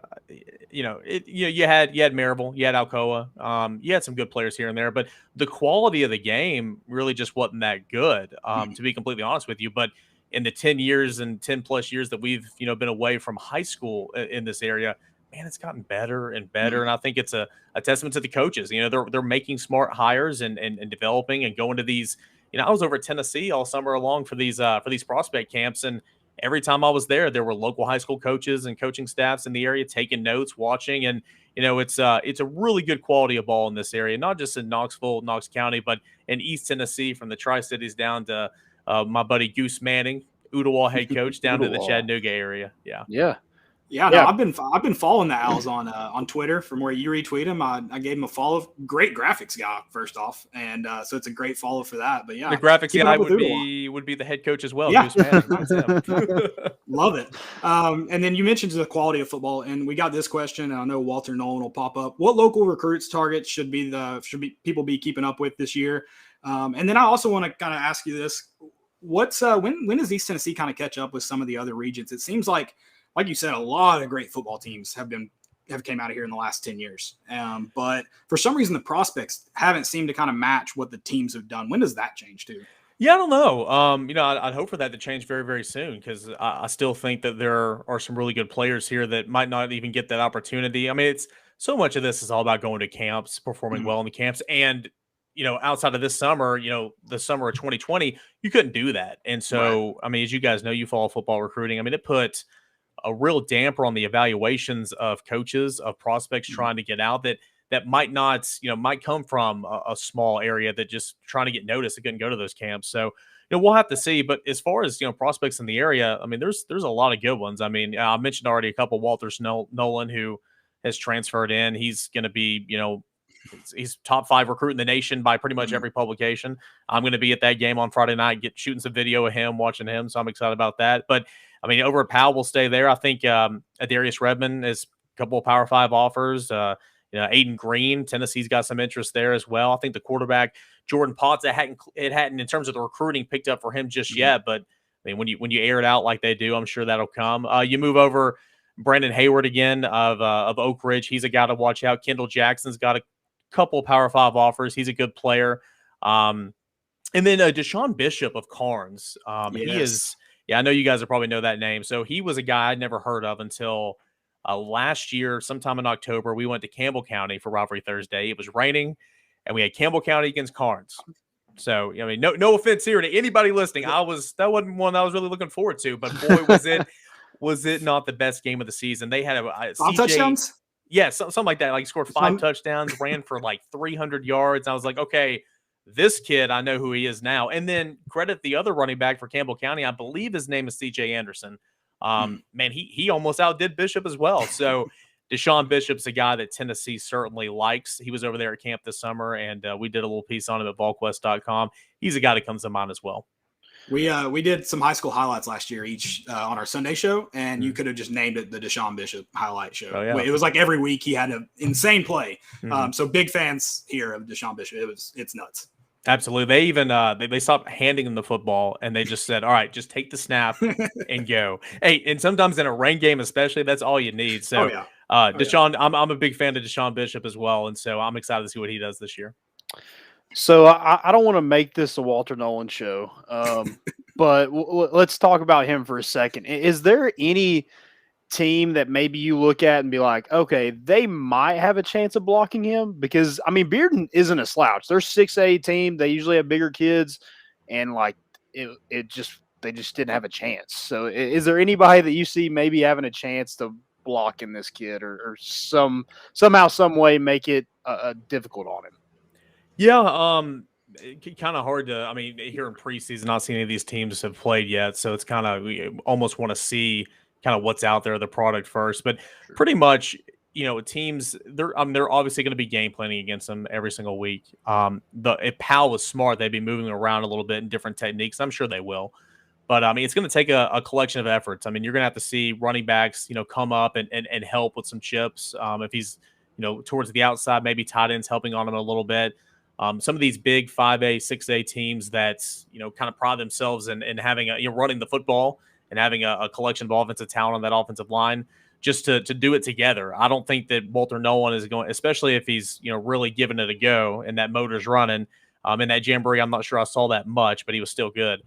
you know, you had Maryville, you had Alcoa, you had some good players here and there, but the quality of the game really just wasn't that good, to be completely honest with you. But in the 10 years and 10 plus years that we've, you know, been away from high school in this area, man, it's gotten better and better. And I think it's a testament to the coaches. You know, they're making smart hires and developing and going to these. You know, I was over at Tennessee all summer long for these prospect camps, and every time I was there were local high school coaches and coaching staffs in the area taking notes, watching, and you know, it's a really good quality of ball in this area, not just in Knoxville, Knox County, but in East Tennessee, from the Tri-Cities down to my buddy Goose Manning, Ooltewah head coach, down to the Chattanooga area. Yeah, no, I've been following the Owls on Twitter from where you retweet them. I gave him a follow. Great graphics guy, first off, and so it's a great follow for that. But yeah, the graphics guy would be the head coach as well. Yeah, love it. And then you mentioned the quality of football, and we got this question. And I know Walter Nolan will pop up. What local recruits targets should people be keeping up with this year? And then I also want to kind of ask you this: What's when does East Tennessee kind of catch up with some of the other regions? It seems like you said, a lot of great football teams have came out of here in the last 10 years. But for some reason, the prospects haven't seemed to kind of match what the teams have done. When does that change too? Yeah, I don't know. I'd hope for that to change very, very soon because I still think that there are some really good players here that might not even get that opportunity. I mean, it's so much of this is all about going to camps, performing well in the camps, and outside of this summer, the summer of 2020, you couldn't do that. And so, I mean, as you guys know, you follow football recruiting. I mean, it put a real damper on the evaluations of coaches, of prospects trying to get out that might not, might come from a small area that just trying to get noticed. They couldn't go to those camps. So, we'll have to see. But as far as, prospects in the area, I mean, there's a lot of good ones. I mean, I mentioned already a couple, Walter Nolan, who has transferred in. He's going to be, he's top 5 recruit in the nation by pretty much every publication. I'm going to be at that game on Friday night, shooting some video of him, watching him. So I'm excited about that. But I mean, over at Powell, we'll stay there. I think Adarius Redmond is a couple of Power 5 offers. Aiden Green, Tennessee's got some interest there as well. I think the quarterback Jordan Potts, it hadn't in terms of the recruiting picked up for him just yet. But I mean, when you air it out like they do, I'm sure that'll come. You move over Brandon Hayward again of Oak Ridge. He's a guy to watch out. Kendall Jackson's got a couple Power 5 offers. He's a good player. And then Deshaun Bishop of Carnes. He is. Yeah, I know you guys will probably know that name. So he was a guy I'd never heard of until last year, sometime in October. We went to Campbell County for Rivalry Thursday. It was raining, and we had Campbell County against Carnes. So, I mean, no offense here to anybody listening. That wasn't one I was really looking forward to. But boy, was it not the best game of the season. They had CJ, touchdowns? Yeah, something like that. Like, scored 5 touchdowns, ran for like 300 yards. I was like, okay, this kid, I know who he is now. And then credit the other running back for Campbell County. I believe his name is CJ Anderson. Man, he almost outdid Bishop as well. So Deshaun Bishop's a guy that Tennessee certainly likes. He was over there at camp this summer, and we did a little piece on him at VolQuest.com. He's a guy that comes to mind as well. We did some high school highlights last year each on our Sunday show, and you could have just named it the Deshaun Bishop highlight show. Oh, yeah. It was like every week he had an insane play. So big fans here of Deshaun Bishop. It's nuts. Absolutely. They even they stopped handing him the football, and they just said, all right, just take the snap and go. Hey, and sometimes in a rain game especially, that's all you need. So Deshaun, I'm a big fan of Deshaun Bishop as well, and so I'm excited to see what he does this year. So I don't want to make this a Walter Nolan show, but let's talk about him for a second. Is there any team that maybe you look at and be like, okay, they might have a chance of blocking him? Because, I mean, Bearden isn't a slouch. They're 6A team. They usually have bigger kids, and like they just didn't have a chance. So is there anybody that you see maybe having a chance to blocking this kid or somehow, some way make it difficult on him? Yeah, kind of hard to. I mean, here in preseason, not seeing any of these teams have played yet, so it's kind of we almost want to see kind of what's out there, the product first. But pretty much, teams they're obviously going to be game planning against them every single week. If Powell was smart, they'd be moving around a little bit in different techniques. I'm sure they will. But I mean, it's going to take a collection of efforts. I mean, you're going to have to see running backs, come up and help with some chips. If he's, towards the outside, maybe tight ends helping on him a little bit. Some of these big 5A, 6A teams that, kind of pride themselves in having running the football and having a collection of offensive talent on that offensive line just to do it together. I don't think that Walter Nolan is going, especially if he's, really giving it a go and that motor's running. In that jamboree, I'm not sure I saw that much, but he was still good.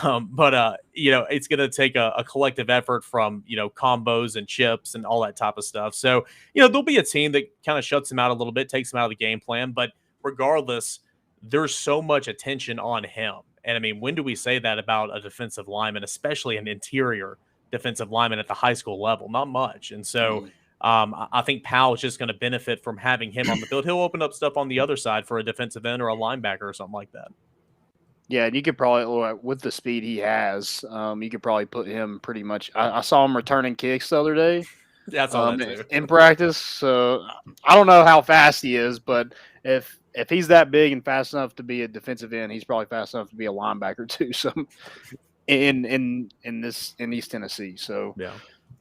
But it's going to take a collective effort from, combos and chips and all that type of stuff. So, there'll be a team that kind of shuts him out a little bit, takes him out of the game plan. But regardless, there's so much attention on him. And I mean, when do we say that about a defensive lineman, especially an interior defensive lineman at the high school level? Not much. And so I think Powell is just going to benefit from having him on the field. He'll open up stuff on the other side for a defensive end or a linebacker or something like that. Yeah, and you could probably, with the speed he has, you could probably put him pretty much. I saw him returning kicks the other day. That's all that too. In practice. So I don't know how fast he is, but if he's that big and fast enough to be a defensive end, he's probably fast enough to be a linebacker too. So in East Tennessee. So yeah.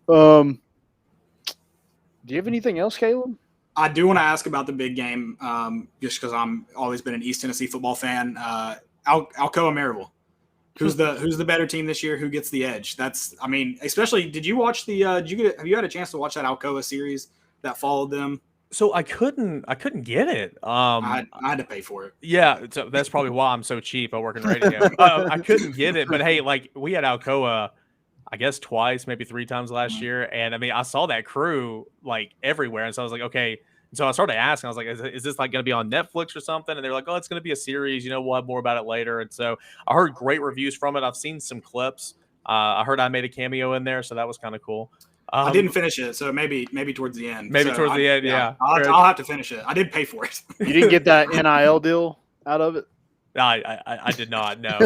Do you have anything else, Caleb? I do want to ask about the big game, just because I'm always been an East Tennessee football fan. Alcoa Maryville. Who's the better team this year? Who gets the edge? Especially, did you watch have you had a chance to watch that Alcoa series that followed them? So I couldn't get it. I had to pay for it. Yeah, so that's probably why I'm so cheap. I work in radio. I couldn't get it, but hey, like we had Alcoa, I guess twice, maybe 3 times last year, and I mean I saw that crew like everywhere, and so I was like, okay. So I started asking, I was like, is this like going to be on Netflix or something? And they're like, oh, it's going to be a series. We'll have more about it later. And so I heard great reviews from it. I've seen some clips. I heard I made a cameo in there, so that was kind of cool. I didn't finish it, so maybe towards the end. Maybe towards the end, yeah. I'll have to finish it. I did pay for it. You didn't get that NIL deal out of it? I did not, no.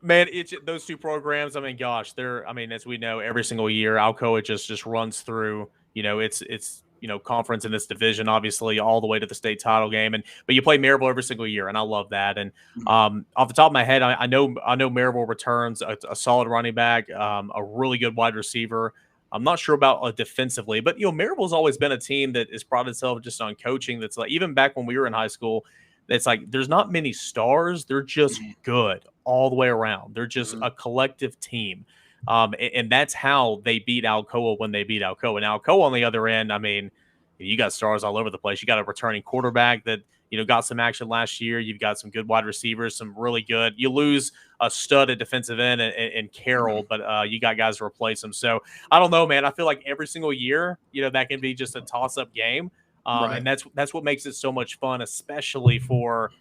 Man, those 2 programs, I mean, gosh, as we know, every single year, Alcoa just runs through, it's conference in this division, obviously, all the way to the state title game. But you play Maryville every single year, and I love that. And off the top of my head, I know Maryville returns a solid running back, a really good wide receiver. I'm not sure about defensively, but Maryville's always been a team that has brought itself just on coaching. That's like, even back when we were in high school, it's like there's not many stars. They're just good all the way around. They're just a collective team. And that's how they beat Alcoa when they beat Alcoa. And Alcoa on the other end, I mean, you got stars all over the place. You got a returning quarterback that, got some action last year. You've got some good wide receivers, some really good. You lose a stud at defensive end and Carroll, but you got guys to replace them. So I don't know, man. I feel like every single year, that can be just a toss-up game. And that's what makes it so much fun, especially for,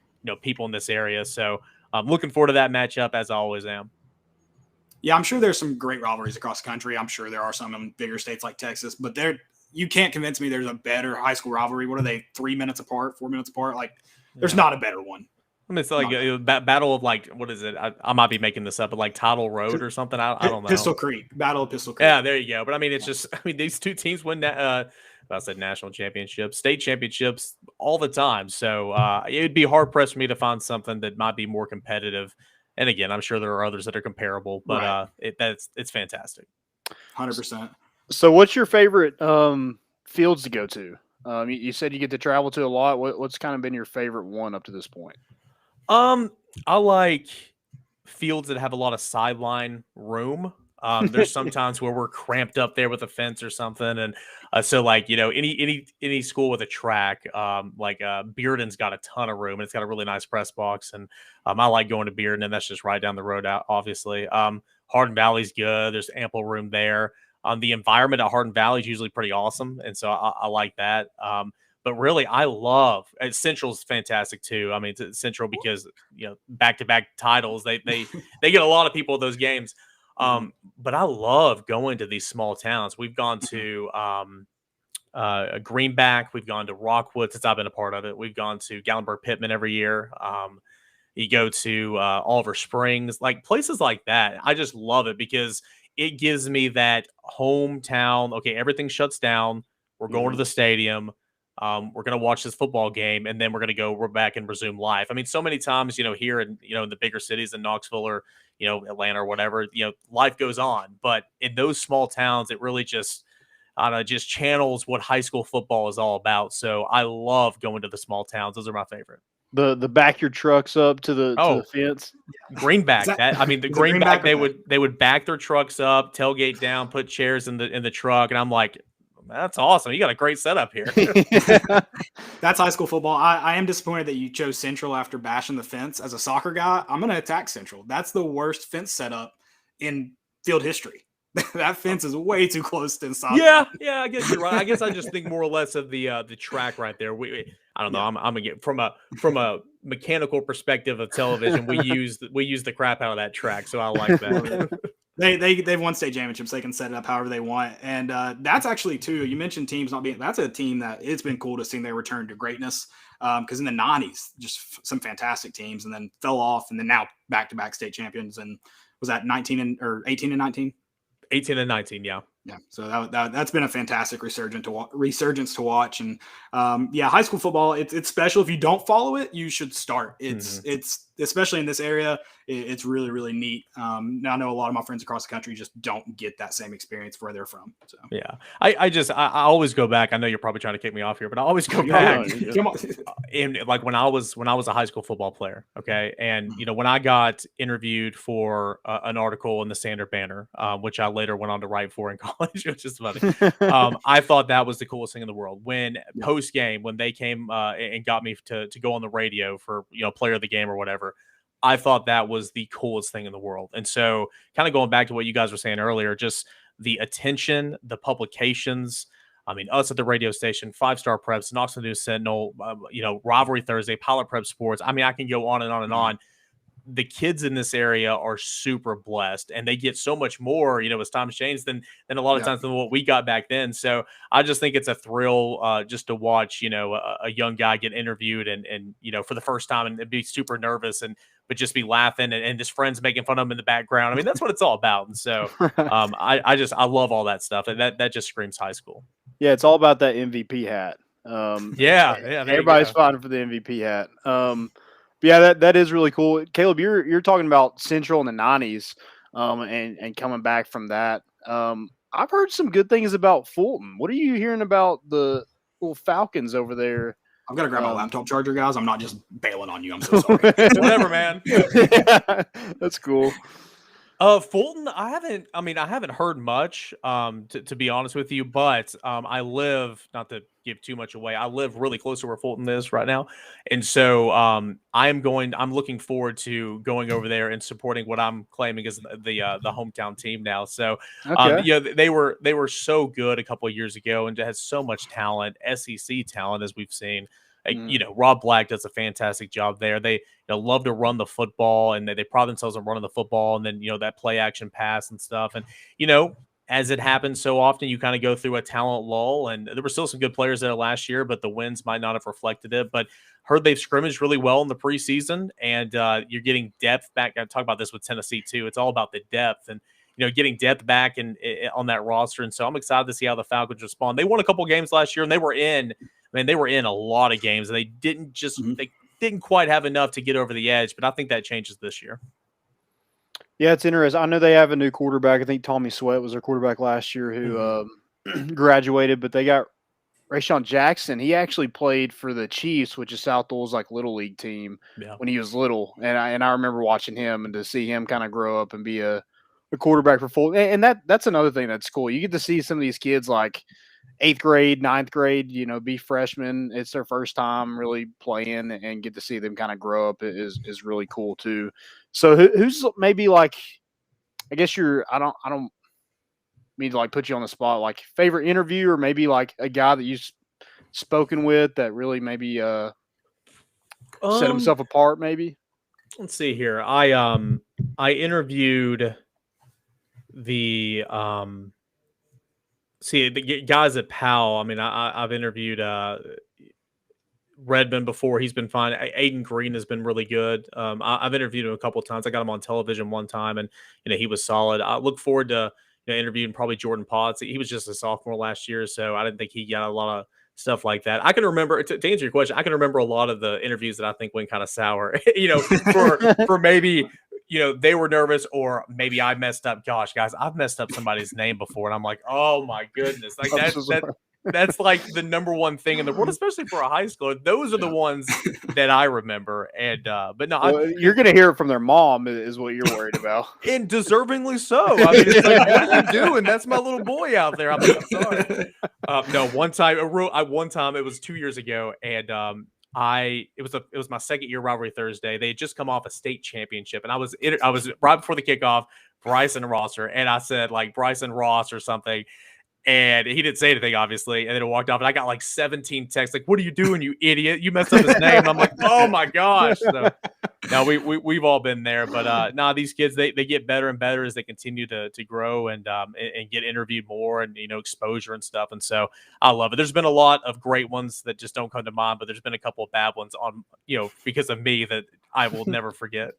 people in this area. So I'm looking forward to that matchup, as I always am. Yeah, I'm sure there's some great rivalries across the country. I'm sure there are some in bigger states like Texas, but you can't convince me there's a better high school rivalry. What are they, 3 minutes apart, 4 minutes apart? Like, there's not a better one. I mean, it's like a battle of like, what is it? I might be making this up, but like Tidal Road or something. I don't know. Pistol Creek, Battle of Pistol Creek. Yeah, there you go. But I mean, it's just, these 2 teams win that. I said national championships, state championships all the time. So it would be hard pressed for me to find something that might be more competitive. And again, I'm sure there are others that are comparable, but it's fantastic. 100%. So what's your favorite fields to go to? You said you get to travel to a lot. What's kind of been your favorite one up to this point? I like fields that have a lot of sideline room. There's sometimes where we're cramped up there with a fence or something. And so like, any school with a track, like Bearden's got a ton of room and it's got a really nice press box. And I like going to Bearden, and that's just right down the road out, obviously. Hardin Valley's good. There's ample room there. The environment at Hardin Valley is usually pretty awesome. And so I like that. But really, I love Central's fantastic too. I mean, Central because back-to-back titles, they get a lot of people at those games. But I love going to these small towns. We've gone to Greenback, we've gone to Rockwood since I've been a part of it. We've gone to Gallenberg Pittman every year. You go to Oliver Springs, like places like that. I just love it because it gives me that hometown. Okay, everything shuts down. We're going to the stadium. We're going to watch this football game, and then we're back and resume life. I mean, so many times, here in, in the bigger cities in Knoxville or, Atlanta or whatever, life goes on. But in those small towns, it really just channels what high school football is all about. So I love going to the small towns. Those are my favorite. The back your trucks up to the fence. Greenback. The Greenback, they would back their trucks up, tailgate down, put chairs in the truck, and I'm like, that's awesome. You got a great setup here. That's high school football. I am disappointed that you chose Central after bashing the fence. As a soccer guy, I'm going to attack Central. That's the worst fence setup in field history. That fence is way too close to inside. Yeah, I guess you're right. I guess I just think more or less of the track right there. I don't know. I'm gonna get from a mechanical perspective of television. We use the crap out of that track, so I like that. They've won state championships. They can set it up however they want, and that's actually too. You mentioned teams not being. That's a team that it's been cool to see their return to greatness. Because in the 90s, just some fantastic teams, and then fell off, and then now back-to-back state champions. And was that 18 and 19? 18 and 19, yeah. Yeah, so that's been a fantastic resurgence to watch. And high school football, it's special. If you don't follow it, you should start. It's especially in this area, it's really, really neat. Now I know a lot of my friends across the country just don't get that same experience where they're from. So yeah, I always go back. I know you're probably trying to kick me off here, but I always go back. And like when I was a high school football player, okay, and when I got interviewed for an article in the Standard Banner, which I later went on to write for in college, which is funny. I thought that was the coolest thing in the world. When post game, when they came and got me to go on the radio for player of the game or whatever, I thought that was the coolest thing in the world. And so, kind of going back to what you guys were saying earlier, just the attention, the publications. I mean, us at the radio station, 5-Star Preps, Knoxville News Sentinel, Rivalry Thursday, Pilot Prep Sports. I mean, I can go on and on and on. The kids in this area are super blessed, and they get so much more, as times change than a lot of times than what we got back then. So I just think it's a thrill just to watch, a young guy get interviewed and for the first time and be super nervous but just be laughing and his friends making fun of him in the background. I mean, that's what it's all about. And so I love all that stuff. And that just screams high school. Yeah, it's all about that MVP hat. Yeah, everybody's fighting for the MVP hat. Yeah, that is really cool. Caleb, you're talking about Central in the 90s and coming back from that. I've heard some good things about Fulton. What are you hearing about the little Falcons over there? I've got to grab my laptop charger, guys. I'm not just bailing on you. I'm so sorry. Whatever, man. Yeah, that's cool. Fulton, I haven't heard much, to be honest with you, but I live, not to give too much away, I live really close to where Fulton is right now. And so I'm looking forward to going over there and supporting what I'm claiming is the hometown team now. So they were so good a couple of years ago and has so much talent, SEC talent, as we've seen. Rob Black does a fantastic job there. They love to run the football, and they pride themselves on running the football, and then that play action pass and stuff. And as it happens so often, you kind of go through a talent lull, and there were still some good players there last year, but the wins might not have reflected it. But heard they've scrimmaged really well in the preseason, and you're getting depth back. I talk about this with Tennessee too. It's all about the depth and getting depth back and on that roster. And so I'm excited to see how the Falcons respond. They won a couple games last year, and they were in a lot of games. They didn't just they didn't quite have enough to get over the edge, but I think that changes this year. Yeah, it's interesting. I know they have a new quarterback. I think Tommy Sweat was their quarterback last year who graduated, but they got Rashawn Jackson. He actually played for the Chiefs, which is South Dole's little league team when he was little. And I remember watching him and to see him kind of grow up and be a quarterback for Fulton. And that's another thing that's cool. You get to see some of these kids 8th grade, 9th grade, be freshmen. It's their first time really playing and get to see them kind of grow up is really cool too. So who's maybe I guess I don't mean to put you on the spot, favorite interview or maybe a guy that you've spoken with that really maybe set himself apart maybe? Let's see here. I interviewed the guys at Powell. I mean, I've interviewed Redmond before. He's been fine. Aiden Green has been really good. I've interviewed him a couple of times. I got him on television one time, and he was solid. I look forward to interviewing probably Jordan Potts. He was just a sophomore last year, so I didn't think he got a lot of stuff like that. I can remember, to answer your question, I can remember a lot of the interviews that I think went kind of sour. For maybe they were nervous, or maybe I messed up. Gosh, guys, I've messed up somebody's name before, and I'm like, oh my goodness, that's the number one thing in the world, especially for a high schooler. Those are the ones that I remember. And but no, you're gonna hear it from their mom is what you're worried about, and deservingly so. I mean, it's what are you doing? That's my little boy out there. I'm sorry. No, one time it was 2 years ago, and it was my second year Rivalry Thursday. They had just come off a state championship, and I was right before the kickoff, Bryson Rosser, and I said Bryson Ross or something, and he didn't say anything obviously, and then it walked off, and I got 17 texts what are you doing, you idiot? You messed up his name. And I'm like, oh my gosh. So no, we've all been there, but these kids they get better and better as they continue to grow and get interviewed more and exposure and stuff, and so I love it. There's been a lot of great ones that just don't come to mind, but there's been a couple of bad ones on because of me that I will never forget.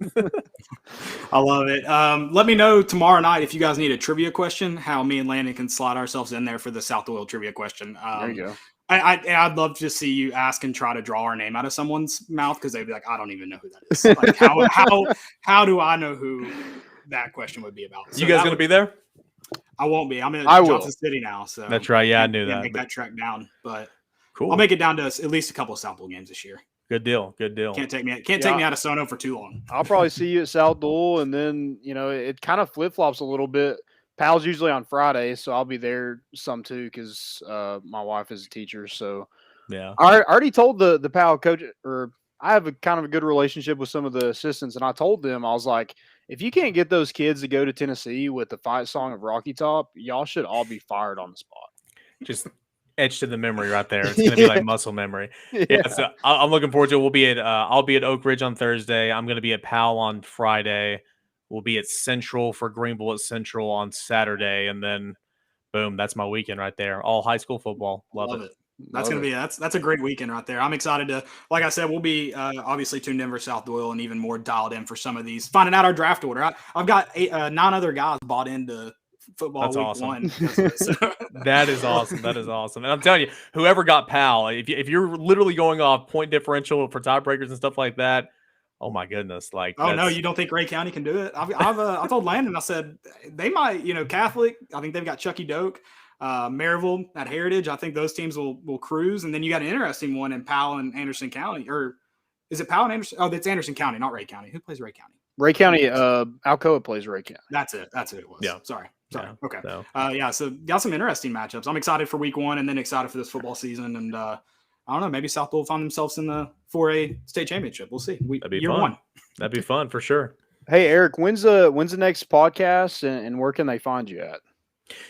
I love it. Let me know tomorrow night if you guys need a trivia question, how me and Landon can slide ourselves in there for the South Oil trivia question. There you go. I'd love to see you ask and try to draw our name out of someone's mouth because they'd be like, I don't even know who that is. Like, how do I know who that question would be about? So you guys going to be there? I won't be. I'm in I Johnson will. City now. So that's right. Yeah, I knew that. Make that trek down, but cool. I'll make it down to at least a couple of South Bowl games this year. Good deal. Good deal. Can't take me out of Sono for too long. I'll probably see you at South Dole, and then it kind of flip flops a little bit. Pal's usually on Friday, so I'll be there some too because my wife is a teacher. So yeah, I already told the Pal coach, or I have a kind of a good relationship with some of the assistants, and I told them, I was like, if you can't get those kids to go to Tennessee with the fight song of Rocky Top, y'all should all be fired on the spot. Just etched in the memory right there. It's going to be like muscle memory. Yeah. So I'm looking forward to it. We'll be at I'll be at Oak Ridge on Thursday. I'm going to be at Powell on Friday. We'll be at Central for Greenville at Central on Saturday, and then boom, that's my weekend right there. All high school football. Love it. That's going to be that's a great weekend right there. I'm excited to, like I said, we'll be obviously tuned in for South Doyle and even more dialed in for some of these. Finding out our draft order. I've got 9 other guys bought into football. That's week awesome. 1. So. That is awesome. That is awesome. And I'm telling you, whoever got Pal, if you're literally going off point differential for tiebreakers and stuff like that, oh my goodness! Like, oh no, you don't think Ray County can do it? I told Landon, I said they might. Catholic. I think they've got Chucky Doak, Maryville at Heritage. I think those teams will cruise. And then you got an interesting one in Powell and Anderson County, or is it Powell and Anderson? Oh, that's Anderson County, not Ray County. Who plays Ray County? Ray County. Alcoa plays Ray County. That's it. That's who it was. Yeah. Sorry. Yeah, okay. So. So got some interesting matchups. I'm excited for week 1 and then excited for this football season. And I don't know, maybe South will find themselves in the 4A state championship. We'll see. That'd be year fun. 1. That'd be fun for sure. Hey, Eric, when's the next podcast and where can they find you at?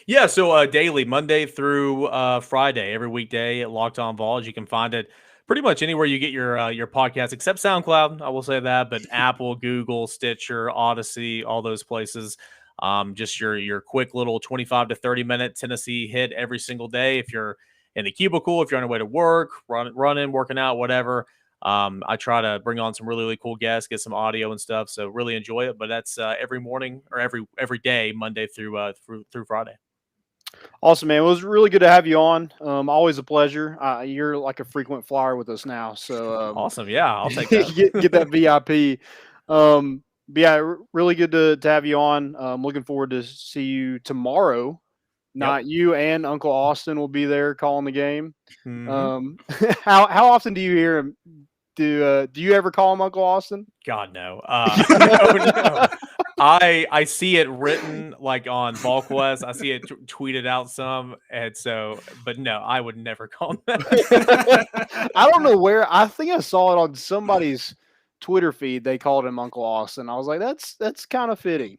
Yeah, so daily, Monday through Friday, every weekday at Locked On Vols. You can find it pretty much anywhere you get your podcast, except SoundCloud. I will say that, but Apple, Google, Stitcher, Odyssey, all those places. Just your quick little 25 to 30 minute Tennessee hit every single day. If you're in the cubicle, if you're on your way to work, running, working out, whatever. I try to bring on some really, really cool guests, get some audio and stuff. So really enjoy it. But that's every morning or every day, Monday through Friday. Awesome, man. It was really good to have you on. Always a pleasure. You're like a frequent flyer with us now. So awesome. Yeah, I'll take that. get that VIP. But yeah, really good to have you on. Looking forward to see you tomorrow. Not you and Uncle Austin will be there calling the game. Mm-hmm. How often do you hear him? Do you ever call him Uncle Austin? God, no. No. I see it written like on VolQuest. I see it tweeted out some, and so, but no, I would never call him that. I don't know where. I think I saw it on somebody's Twitter feed. They called him Uncle Austin. I was like, that's kind of fitting.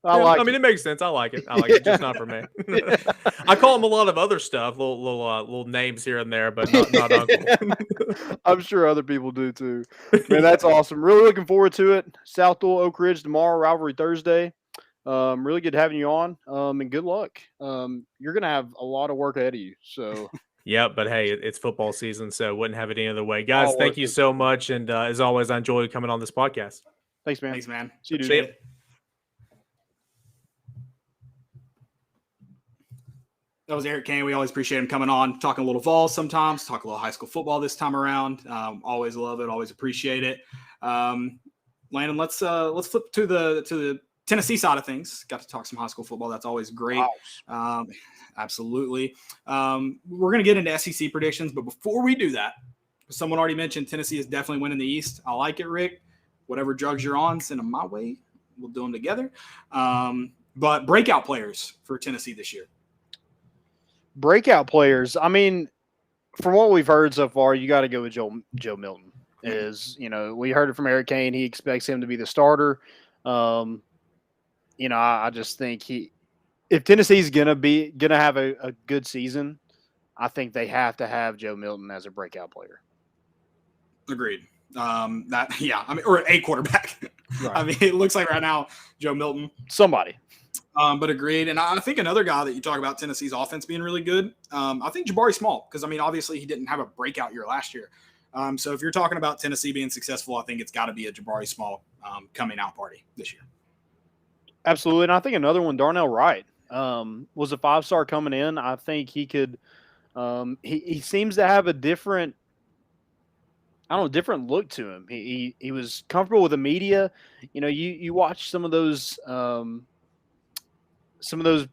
I mean, it makes sense. I like it. Just not for me. I call him a lot of other stuff, little names here and there, but not Uncle. I'm sure other people do too. Man, that's awesome. Really looking forward to it. South Dole, Oak Ridge tomorrow, Rivalry Thursday. Really good having you on. And good luck. You're gonna have a lot of work ahead of you. So. Yeah, but hey, it's football season, so wouldn't have it any other way. Guys, thank you so much, and as always, I enjoy coming on this podcast. Thanks, man. Thanks, man. See you, dude. See you. That was Eric Cain. We always appreciate him coming on, talking a little Vols sometimes, talk a little high school football this time around. Always love it, always appreciate it. Landon, let's flip to the Tennessee side of things. Got to talk some high school football. That's always great. Wow. Absolutely. We're going to get into SEC predictions, but before we do that, someone already mentioned Tennessee is definitely winning the East. I like it, Rick. Whatever drugs you're on, send them my way. We'll do them together. But breakout players for Tennessee this year. Breakout players. I mean, from what we've heard so far, you got to go with Joe Milton. We heard it from Eric Cain. He expects him to be the starter. I just think if Tennessee's gonna have a good season, I think they have to have Joe Milton as a breakout player. Agreed. Or a quarterback. Right. I mean, it looks like right now Joe Milton, somebody. But agreed. And I think another guy that you talk about Tennessee's offense being really good, I think Jabari Small, because, I mean, obviously he didn't have a breakout year last year. So if you're talking about Tennessee being successful, I think it's got to be a Jabari Small coming out party this year. Absolutely. And I think another one, Darnell Wright, was a 5-star coming in. I think he could He seems to have a different different look to him. He was comfortable with the media. You watch some of those not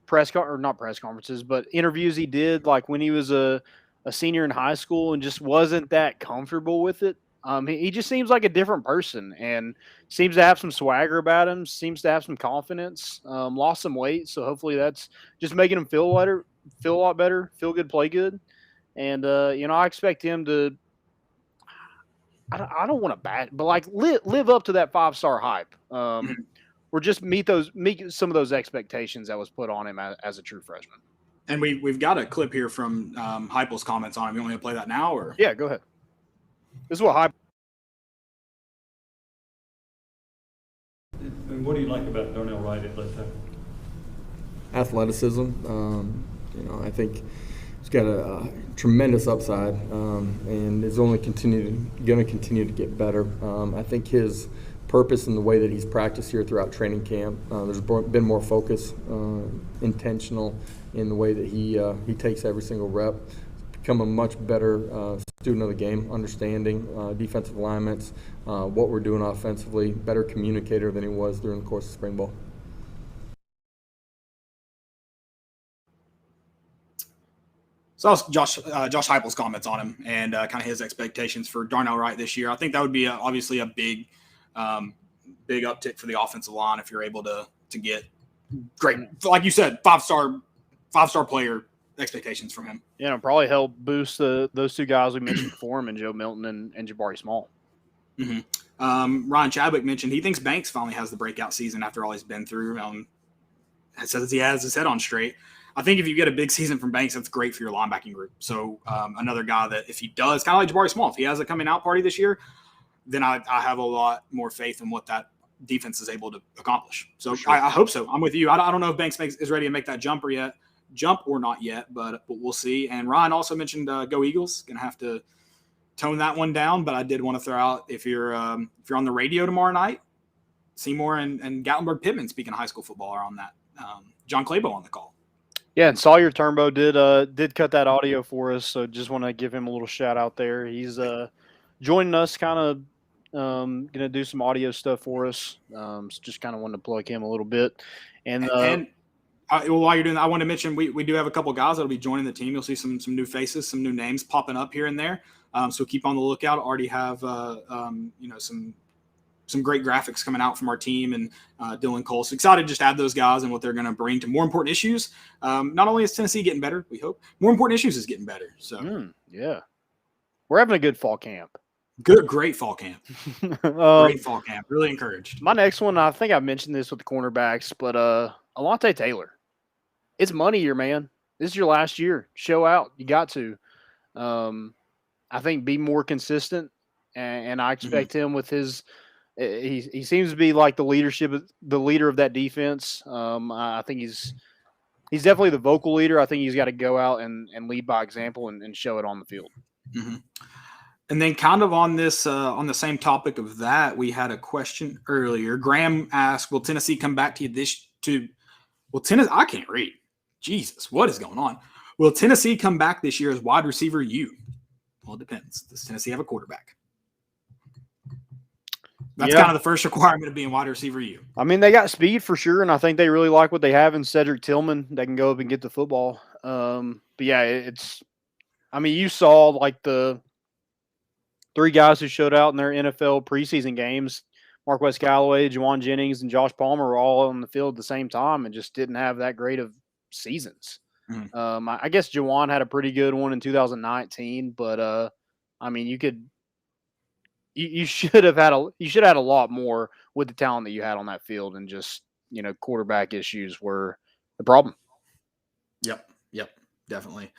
press conferences, but interviews he did, like when he was a senior in high school, and just wasn't that comfortable with it. He just seems like a different person, and seems to have some swagger about him. Seems to have some confidence. Lost some weight, so hopefully that's just making him feel a lot better, feel good, play good. And I expect him to. I don't want to bat, but like live up to that 5-star hype. Or just meet some of those expectations that was put on him as a true freshman. And we've got a clip here from Heupel's comments on him. You want me to play that now, or? Yeah, go ahead. This is what Heupel. And what do you like about Darnell Wright at left tackle? Athleticism. I think he's got a tremendous upside, and is only going to continue to get better. I think his purpose in the way that he's practiced here throughout training camp. There's been more focus, intentional in the way that he takes every single rep. Become a much better student of the game, understanding defensive alignments, what we're doing offensively, better communicator than he was during the course of spring ball. So that was Josh Heupel's comments on him and kind of his expectations for Darnell Wright this year. I think that would be obviously a big uptick for the offensive line if you're able to get great, like you said, five-star player expectations from him. Probably help boost those two guys we mentioned before him, and Joe Milton and Jabari Small. Mm-hmm. Ryan Chadwick mentioned he thinks Banks finally has the breakout season after all he's been through. Says he has his head on straight. I think if you get a big season from Banks, that's great for your linebacking group. So another guy that if he does, kind of like Jabari Small, if he has a coming out party this year, then I have a lot more faith in what that defense is able to accomplish. So sure. I hope so. I'm with you. I don't know if Banks is ready to make that jump or not yet, but we'll see. And Ryan also mentioned Go Eagles. Going to have to tone that one down, but I did want to throw out if you're on the radio tomorrow night, Seymour and Gatlinburg Pittman, speaking of high school football, are on that. John Clabo on the call. Yeah, and Sawyer Turnbow did cut that audio for us, so just want to give him a little shout out there. He's joining us, kind of going to do some audio stuff for us. So just kind of wanted to plug him a little bit. And while you're doing that, I want to mention we do have a couple guys that'll be joining the team. You'll see some new faces, some new names popping up here and there. So keep on the lookout. Already have some great graphics coming out from our team and Dylan Cole. So excited to just add those guys and what they're going to bring to more important issues. Not only is Tennessee getting better, we hope, more important issues is getting better. So yeah, we're having a good fall camp. Great fall camp. Great fall camp. Really encouraged. My next one, I think I mentioned this with the cornerbacks, but Alontae Taylor. It's money year, man. This is your last year. Show out. You got to. I think be more consistent, and I expect him with his. He seems to be like the leader of that defense. I think he's definitely the vocal leader. I think he's got to go out and lead by example and show it on the field. Mm-hmm. And then kind of on this, on the same topic of that, we had a question earlier. Graham asked, will Tennessee come back to you Tennessee, I can't read. Jesus, what is going on? Will Tennessee come back this year as wide receiver U? Well, it depends. Does Tennessee have a quarterback? That's kind of the first requirement of being wide receiver U. I mean, they got speed for sure, and I think they really like what they have in Cedric Tillman. They can go up and get the football. But yeah, you saw like the three guys who showed out in their NFL preseason games, Marquez Callaway, Juwan Jennings, and Josh Palmer were all on the field at the same time and just didn't have that great of seasons. I guess Juwan had a pretty good one in 2019, but you should have had a lot more with the talent that you had on that field, and just quarterback issues were the problem. Yep, definitely.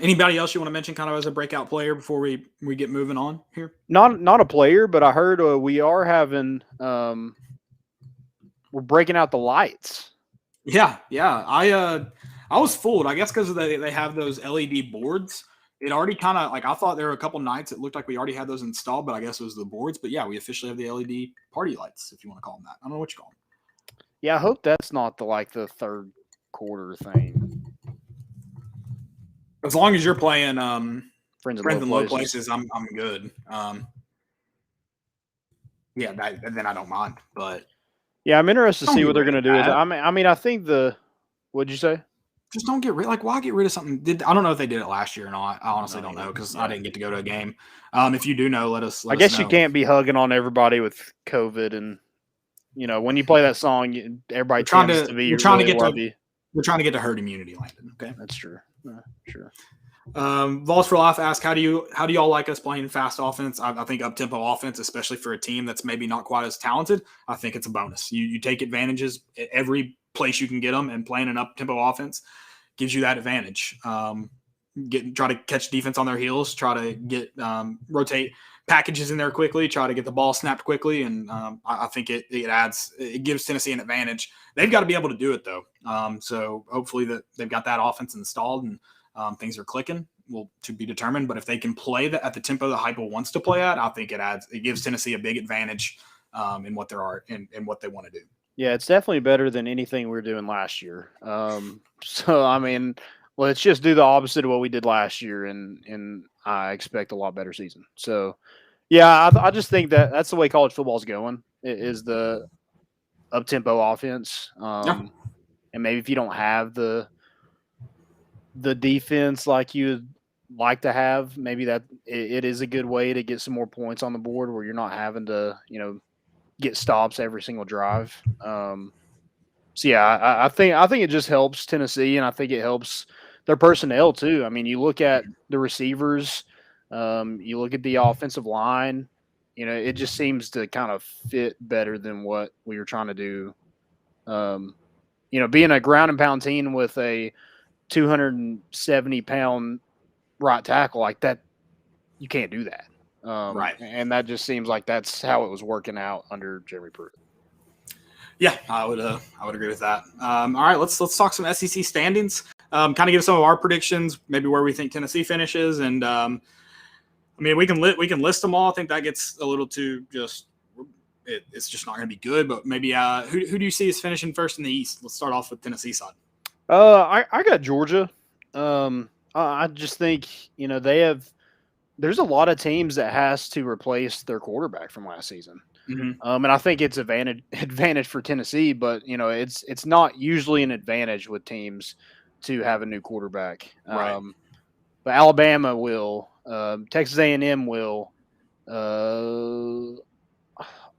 Anybody else you want to mention kind of as a breakout player before we get moving on here? Not a player, but I heard we are having we're breaking out the lights. Yeah. I was fooled, I guess, because they have those LED boards. It already kind of I thought there were a couple nights it looked like we already had those installed, but I guess it was the boards. But yeah, we officially have the LED party lights, if you want to call them that. I don't know what you call them. Yeah, I hope that's not the third quarter thing. As long as you're playing Friends in in low places, I'm good. Yeah, then I don't mind. But yeah, I'm interested to see what they're going to do with it. that. I mean, I think what'd you say? Just don't get rid. Like, why get rid of something? I don't know if they did it last year or not. I honestly don't know because I didn't get to go to a game. If you do know, let us. I guess know. you can't be hugging on everybody with COVID, and when you play that song, everybody tends to be We're trying really to get to herd immunity, Landon. Okay, that's true. Sure. Vols for Life asked, how do y'all like us playing fast offense? I think up tempo offense, especially for a team that's maybe not quite as talented, I think it's a bonus. You take advantages at every place you can get them, and playing an up tempo offense gives you that advantage. Try to catch defense on their heels, try to get rotate packages in there quickly, try to get the ball snapped quickly, and I think it gives Tennessee an advantage. They've got to be able to do it though. So hopefully that they've got that offense installed and things are clicking. Will to be determined, but if they can play that at the tempo that Heupel wants to play at, I think it gives Tennessee a big advantage in what in what they want to do. Yeah, it's definitely better than anything we were doing last year. So I mean, let's just do the opposite of what we did last year, and I expect a lot better season. So, yeah, I just think that's the way college football is going. It is the up tempo offense, and maybe if you don't have the defense like you'd like to have, maybe that it is a good way to get some more points on the board where you're not having to get stops every single drive. So yeah, I think it just helps Tennessee, and I think it helps their personnel too. I mean, you look at the receivers, you look at the offensive line, it just seems to kind of fit better than what we were trying to do. Being a ground and pound team with a 270-pound right tackle like that, you can't do that. Right. And that just seems like that's how it was working out under Jeremy Pruitt. Yeah, I would agree with that. All right, let's talk some SEC standings. Kind of give some of our predictions, maybe where we think Tennessee finishes, and I mean we can list them all. I think that gets a little too it's just not going to be good. But maybe who do you see is finishing first in the East? Let's start off with Tennessee side. I got Georgia. I just think there's a lot of teams that has to replace their quarterback from last season. Mm-hmm. And I think it's advantage for Tennessee, but it's not usually an advantage with teams to have a new quarterback. Right. But Alabama will, Texas A&M will,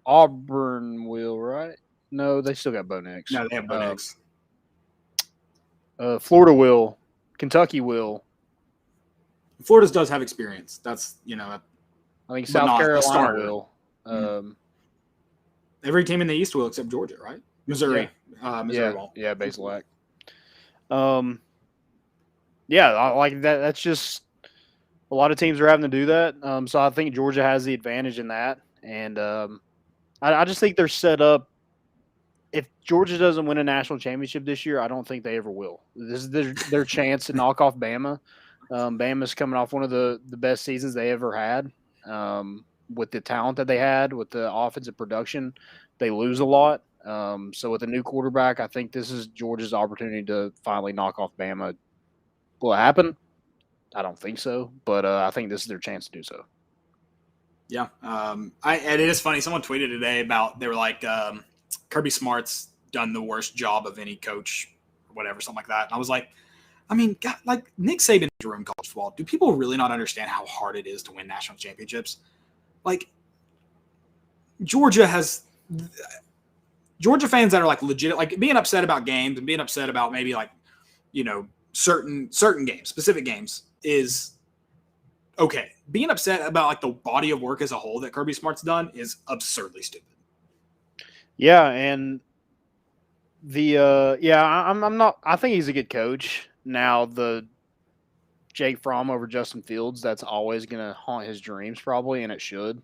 Auburn will, right? No, they still got Bo Nix. No, they have Bo Nix. Florida will, Kentucky will. Florida does have experience. That's I think South Carolina will. Every team in the East will except Georgia, right? Missouri. Yeah. Missouri won't. Yeah, Basil-Ac. Yeah, I like that. That's just a lot of teams are having to do that. So I think Georgia has the advantage in that, and I just think they're set up. If Georgia doesn't win a national championship this year, I don't think they ever will. This is their chance to knock off Bama. Bama's coming off one of the best seasons they ever had. With the talent that they had, with the offensive production, they lose a lot. So with a new quarterback, I think this is Georgia's opportunity to finally knock off Bama. Will it happen? I don't think so, but I think this is their chance to do so. Yeah. And it is funny. Someone tweeted today about, they were like, Kirby Smart's done the worst job of any coach or whatever, something like that. And I was like, I mean, God, like Nick Saban is ruined college football. Do people really not understand how hard it is to win national championships? Like, Georgia fans that are like legit, like being upset about games and being upset about maybe like, certain games, specific games is okay. Being upset about like the body of work as a whole that Kirby Smart's done is absurdly stupid. Yeah, and I'm not. I think he's a good coach. Now the Jake Fromm over Justin Fields, that's always going to haunt his dreams probably, and it should.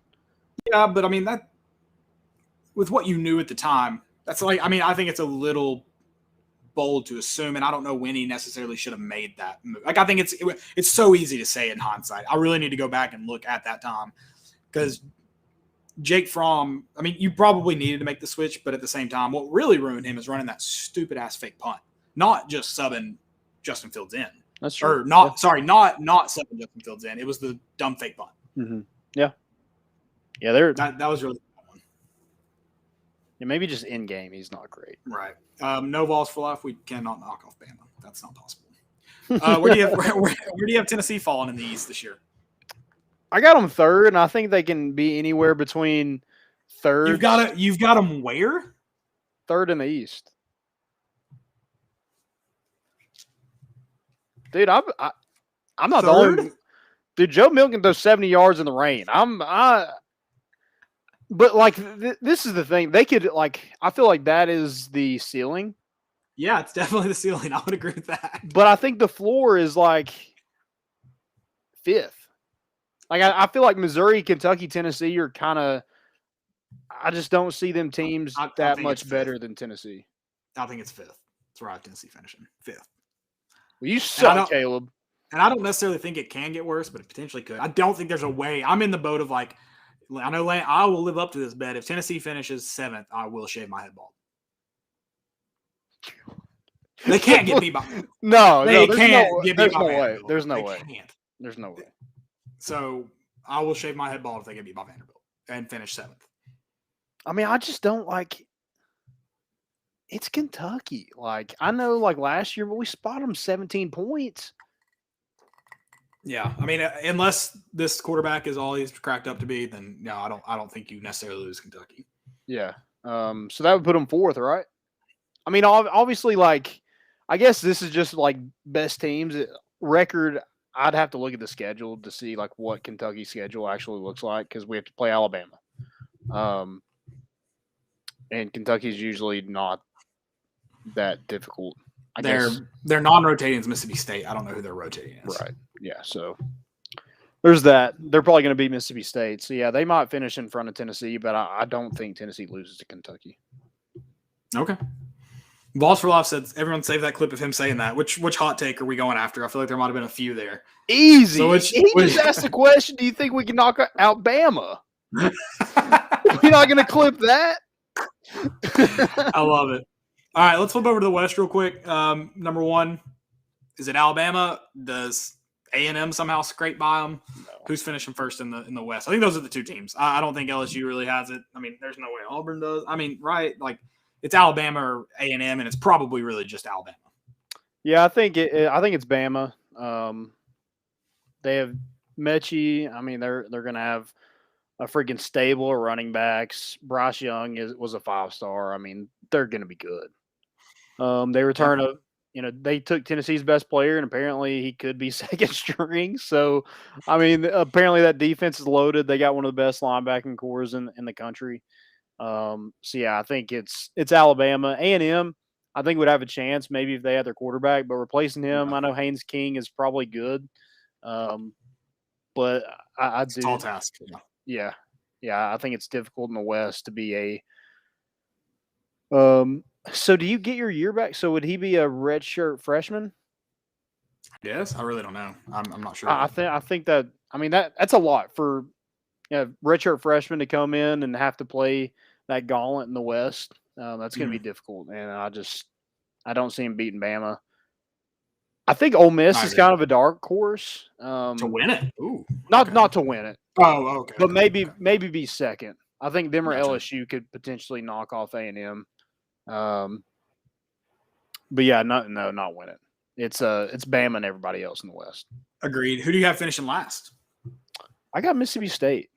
Yeah, but I mean that with what you knew at the time, that's like, I mean, I think it's a little bold to assume, and I don't know when he necessarily should have made that move. Like, I think it's so easy to say in hindsight. I really need to go back and look at that time because Jake Fromm, I mean, you probably needed to make the switch, but at the same time, what really ruined him is running that stupid ass fake punt, not just subbing Justin Fields in. That's true. Or not, sorry, not Justin Fields in. It was the dumb fake punt. Mm-hmm. Yeah. Yeah, that was really fun. Yeah, maybe just in game he's not great. Right. No balls for life. We cannot knock off Bama. That's not possible. Where do you have Tennessee falling in the East this year? I got them third, and I think they can be anywhere between third. You've got them where? Third in the East. Dude, I'm not the only. Dude, Joe Milton can throw 70 yards in the rain. But like this is the thing. They could I feel like that is the ceiling. Yeah, it's definitely the ceiling. I would agree with that. But I think the floor is like fifth. Like I feel like Missouri, Kentucky, Tennessee are kind of. I just don't see them teams that much better than Tennessee. I think it's fifth. That's where I have Tennessee finishing fifth. Well, you suck, Caleb. And I don't necessarily think it can get worse, but it potentially could. I don't think there's a way. I'm in the boat of like, I know I will live up to this bet. If Tennessee finishes seventh, I will shave my head bald. They can't get beat by. They can't get beat by Vanderbilt. There's no way. Can't. There's no way. So I will shave my head bald if they get beat by Vanderbilt and finish seventh. I mean, I just don't like. It's Kentucky. Like I know, like last year, but we spot them 17 points. Yeah, I mean, unless this quarterback is all he's cracked up to be, then no, I don't think you necessarily lose Kentucky. Yeah. So that would put them fourth, right? I mean, obviously, like, I guess this is just like best teams record. I'd have to look at the schedule to see like what Kentucky's schedule actually looks like because we have to play Alabama. And Kentucky's usually not that difficult. They're non-rotating is Mississippi State. I don't know who they're rotating is. Right. Yeah. So there's that. They're probably going to beat Mississippi State. So yeah, they might finish in front of Tennessee, but I don't think Tennessee loses to Kentucky. Okay. Balls for Life said everyone save that clip of him saying that. Which hot take are we going after? I feel like there might have been a few there. Easy. So he just asked the question, do you think we can knock out Bama? We're not going to clip that. I love it. All right, let's flip over to the West real quick. Number one, is it Alabama? Does A&M somehow scrape by them? No. Who's finishing first in the West? I think those are the two teams. I don't think LSU really has it. I mean, there's no way Auburn does. I mean, right? Like it's Alabama or A&M, and it's probably really just Alabama. Yeah, I think it's Bama. They have Mechie. I mean, they're going to have a freaking stable of running backs. Bryce Young was a 5-star. I mean, they're going to be good. They return they took Tennessee's best player, and apparently he could be second string. So, I mean, apparently that defense is loaded. They got one of the best linebacking cores in the country. So yeah, I think it's Alabama. A&M, I think would have a chance maybe if they had their quarterback, but replacing him, I know Haynes King is probably good. But I do. Tall task. Yeah. I think it's difficult in the West to be a. So do you get your year back? So would he be a redshirt freshman? Yes, I really don't know. I'm not sure. I think that. I mean that's a lot for redshirt freshman to come in and have to play that gauntlet in the West. That's going to be difficult, and I don't see him beating Bama. I think Ole Miss is kind of a dark horse to win it. Ooh, not to win it. Oh, okay. But maybe be second. I think them or LSU could potentially knock off A&M. But yeah, not win it. It's Bama and everybody else in the West. Agreed. Who do you have finishing last? I got Mississippi State.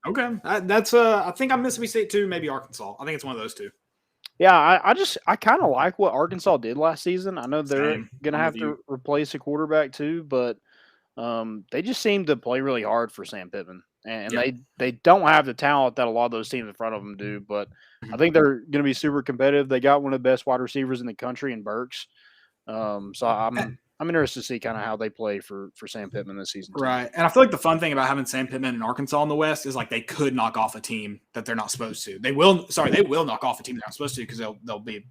Okay, that's I think I'm Mississippi State too. Maybe Arkansas. I think it's one of those two. Yeah, I kind of like what Arkansas did last season. I know they're going to have to replace a quarterback too, but they just seem to play really hard for Sam Pittman. And they don't have the talent that a lot of those teams in front of them do, but I think they're going to be super competitive. They got one of the best wide receivers in the country in Burks. So I'm interested to see kind of how they play for Sam Pittman this season. Right. And I feel like the fun thing about having Sam Pittman in Arkansas in the West is like they could knock off a team that they're not supposed to. They will knock off a team they're not supposed to because they'll be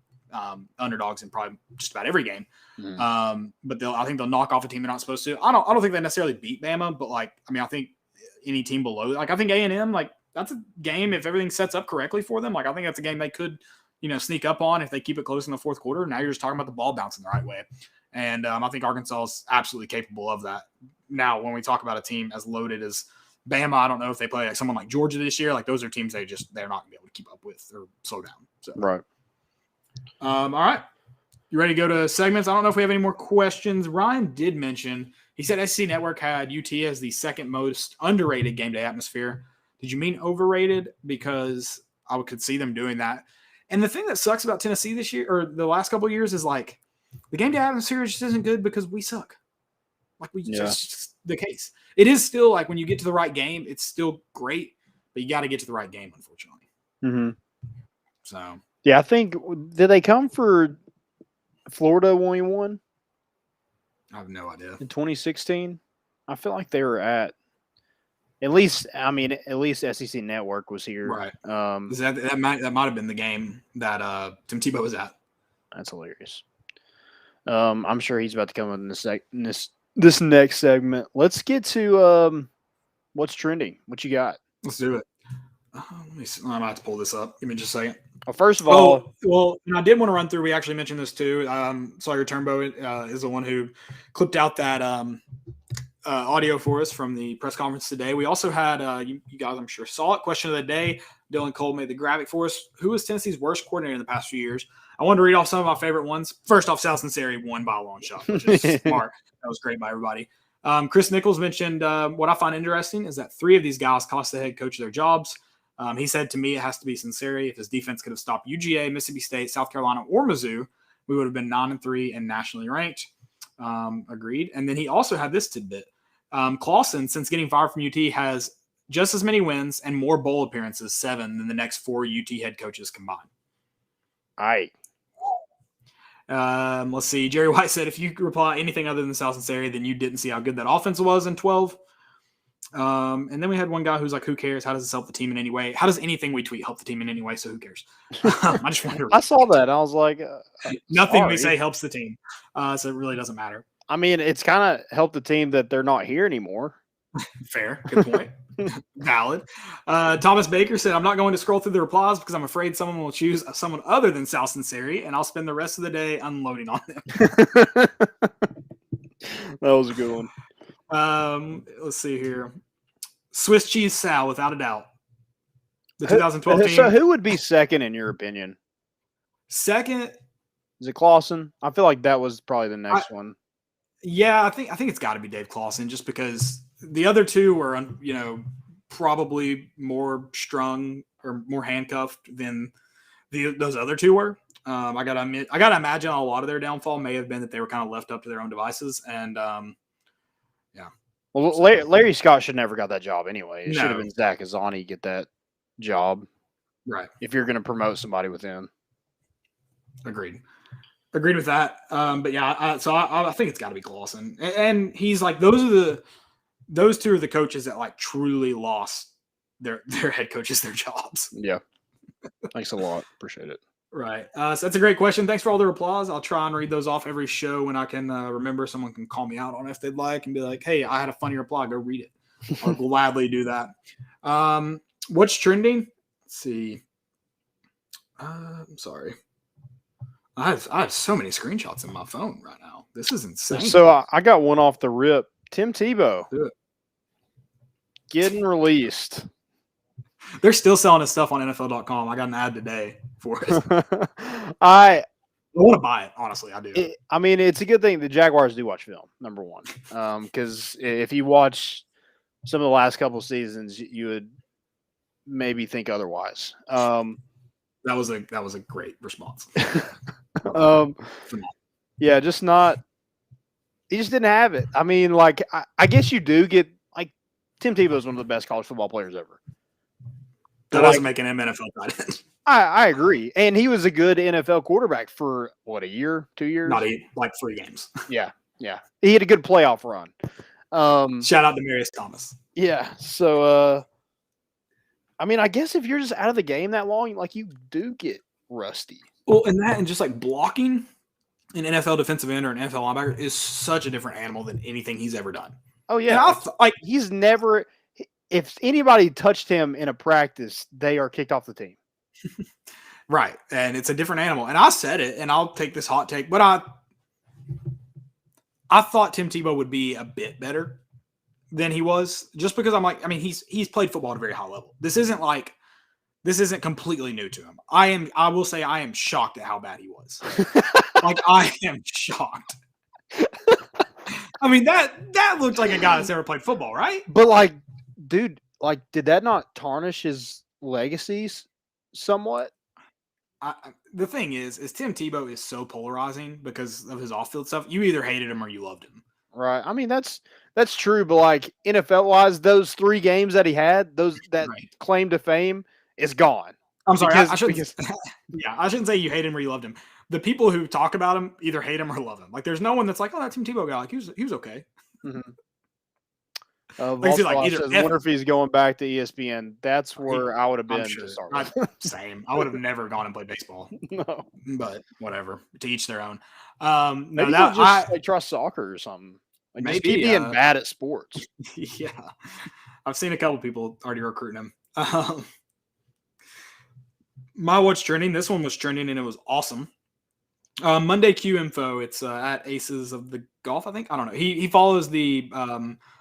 underdogs in probably just about every game. But I think they'll knock off a team they're not supposed to. I don't think they necessarily beat Bama, but I think any team below, I think A&M, that's a game if everything sets up correctly for them. I think that's a game they could sneak up on if they keep it close in the fourth quarter. Now you're just talking about the ball bouncing the right way. And I think Arkansas is absolutely capable of that. Now, when we talk about a team as loaded as Bama, I don't know if they play like someone like Georgia this year. Like those are teams they're not gonna be able to keep up with or slow down. So Right. All right. You ready to go to segments? I don't know if we have any more questions. Ryan did mention, he said SEC Network had UT as the second most underrated game day atmosphere. Did you mean overrated? Because I could see them doing that. And the thing that sucks about Tennessee this year or the last couple of years is like the game day atmosphere just isn't good because we suck. Like just the case. It is still like when you get to the right game, it's still great, but you got to get to the right game, unfortunately. Mm-hmm. So yeah, I think did they come for Florida when we won? I have no idea. In 2016, I feel like they were at least SEC Network was here. Right. That might have been the game that Tim Tebow was at. That's hilarious. I'm sure he's about to come in this next segment. Let's get to what's trending. What you got? Let's do it. Let me see. I'm about to pull this up. Give me just a second. Well, first of all, I did want to run through. We actually mentioned this too. Sawyer Turnbow is the one who clipped out that audio for us from the press conference today. We also had you guys, I'm sure, saw it. Question of the day. Dylan Cole made the graphic for us. Who was Tennessee's worst coordinator in the past few years? I wanted to read off some of my favorite ones. First off, Sal Sinceri won by a long shot, which is smart. That was great by everybody. Chris Nichols mentioned what I find interesting is that 3 of these guys cost the head coach their jobs. He said to me, it has to be Sinceri. If his defense could have stopped UGA, Mississippi State, South Carolina, or Mizzou, we would have been 9-3 and nationally ranked. Agreed. And then he also had this tidbit. Clawson, since getting fired from UT, has just as many wins and more bowl appearances, 7, than the next 4 UT head coaches combined. All right. Let's see. Jerry White said, if you reply anything other than Sal Sinceri, then you didn't see how good that offense was in 12. And then we had one guy who's like, who cares? How does this help the team in any way? How does anything we tweet help the team in any way? So who cares? I just wonder. I saw that. I was like, nothing we say helps the team. So it really doesn't matter. I mean, it's kind of helped the team that they're not here anymore. Fair. Good point. Valid. Thomas Baker said, I'm not going to scroll through the replies because I'm afraid someone will choose someone other than Sal Sinceri, and I'll spend the rest of the day unloading on them. That was a good one. Let's see here. Swiss cheese Sal, without a doubt. The 2012 team. So who would be second in your opinion? Second? Is it Clawson? I feel like that was probably the next one. Yeah, I think it's got to be Dave Clawson just because the other two were, probably more strung or more handcuffed than those other two were. I gotta imagine a lot of their downfall may have been that they were kind of left up to their own devices, and yeah. Well, Larry Scott should never got that job anyway. It should have been Zach Azani get that job, right? If you're going to promote somebody within. Agreed with that. But yeah, I think it's got to be Clawson, and he's like those two are the coaches that like truly lost their head coaches their jobs. Yeah, thanks a lot. Appreciate it. Right. So that's a great question. Thanks for all the replies. I'll try and read those off every show when I can remember. Someone can call me out on it if they'd like and be like, hey, I had a funny reply. Go read it. I'll gladly do that. What's trending? Let's see. I'm sorry. I have so many screenshots in my phone right now. This is insane. So I got one off the rip. Tim Tebow getting released. They're still selling his stuff on NFL.com. I got an ad today for it. I want to buy it. Honestly, I do. It's a good thing the Jaguars do watch film, number one. Because if you watch some of the last couple of seasons, you would maybe think otherwise. That was a great response. Yeah, just not. He just didn't have it. I mean, like I guess you do get like Tim Tebow is one of the best college football players ever. That doesn't make an NFL tight end. I agree. And he was a good NFL quarterback for, what, a year, 2 years? Not like 3 games. Yeah. He had a good playoff run. Shout out to Marius Thomas. Yeah. So, I guess if you're just out of the game that long, like you do get rusty. Well, and just like blocking an NFL defensive end or an NFL linebacker is such a different animal than anything he's ever done. Oh, yeah. He's never – if anybody touched him in a practice, they are kicked off the team. Right. And it's a different animal. And I said it, and I'll take this hot take, but I thought Tim Tebow would be a bit better than he was, just because I'm like, I mean, he's played football at a very high level. This isn't completely new to him. I will say I am shocked at how bad he was. Like, I am shocked. I mean, that looked like a guy that's ever played football, right? But like, dude, like, did that not tarnish his legacies somewhat? The thing is Tim Tebow is so polarizing because of his off-field stuff. You either hated him or you loved him. Right. I mean, that's true, but like NFL wise, those 3 games that he had, that claim to fame is gone. I'm sorry, I shouldn't. Yeah, I shouldn't say you hate him or you loved him. The people who talk about him either hate him or love him. Like, there's no one that's like, oh, that Tim Tebow guy, like he was okay. Mm-hmm. Like, says, wonder if he's going back to ESPN. That's where I would have been to start with. Same. I would have never gone and played baseball. No, but whatever. To each their own. Maybe he'll just like, trust soccer or something. Like, maybe just keep being bad at sports. Yeah, I've seen a couple people already recruiting him. My what's trending. This one was trending and it was awesome. Monday Q Info. It's at Aces of the Golf. I think, I don't know. He follows the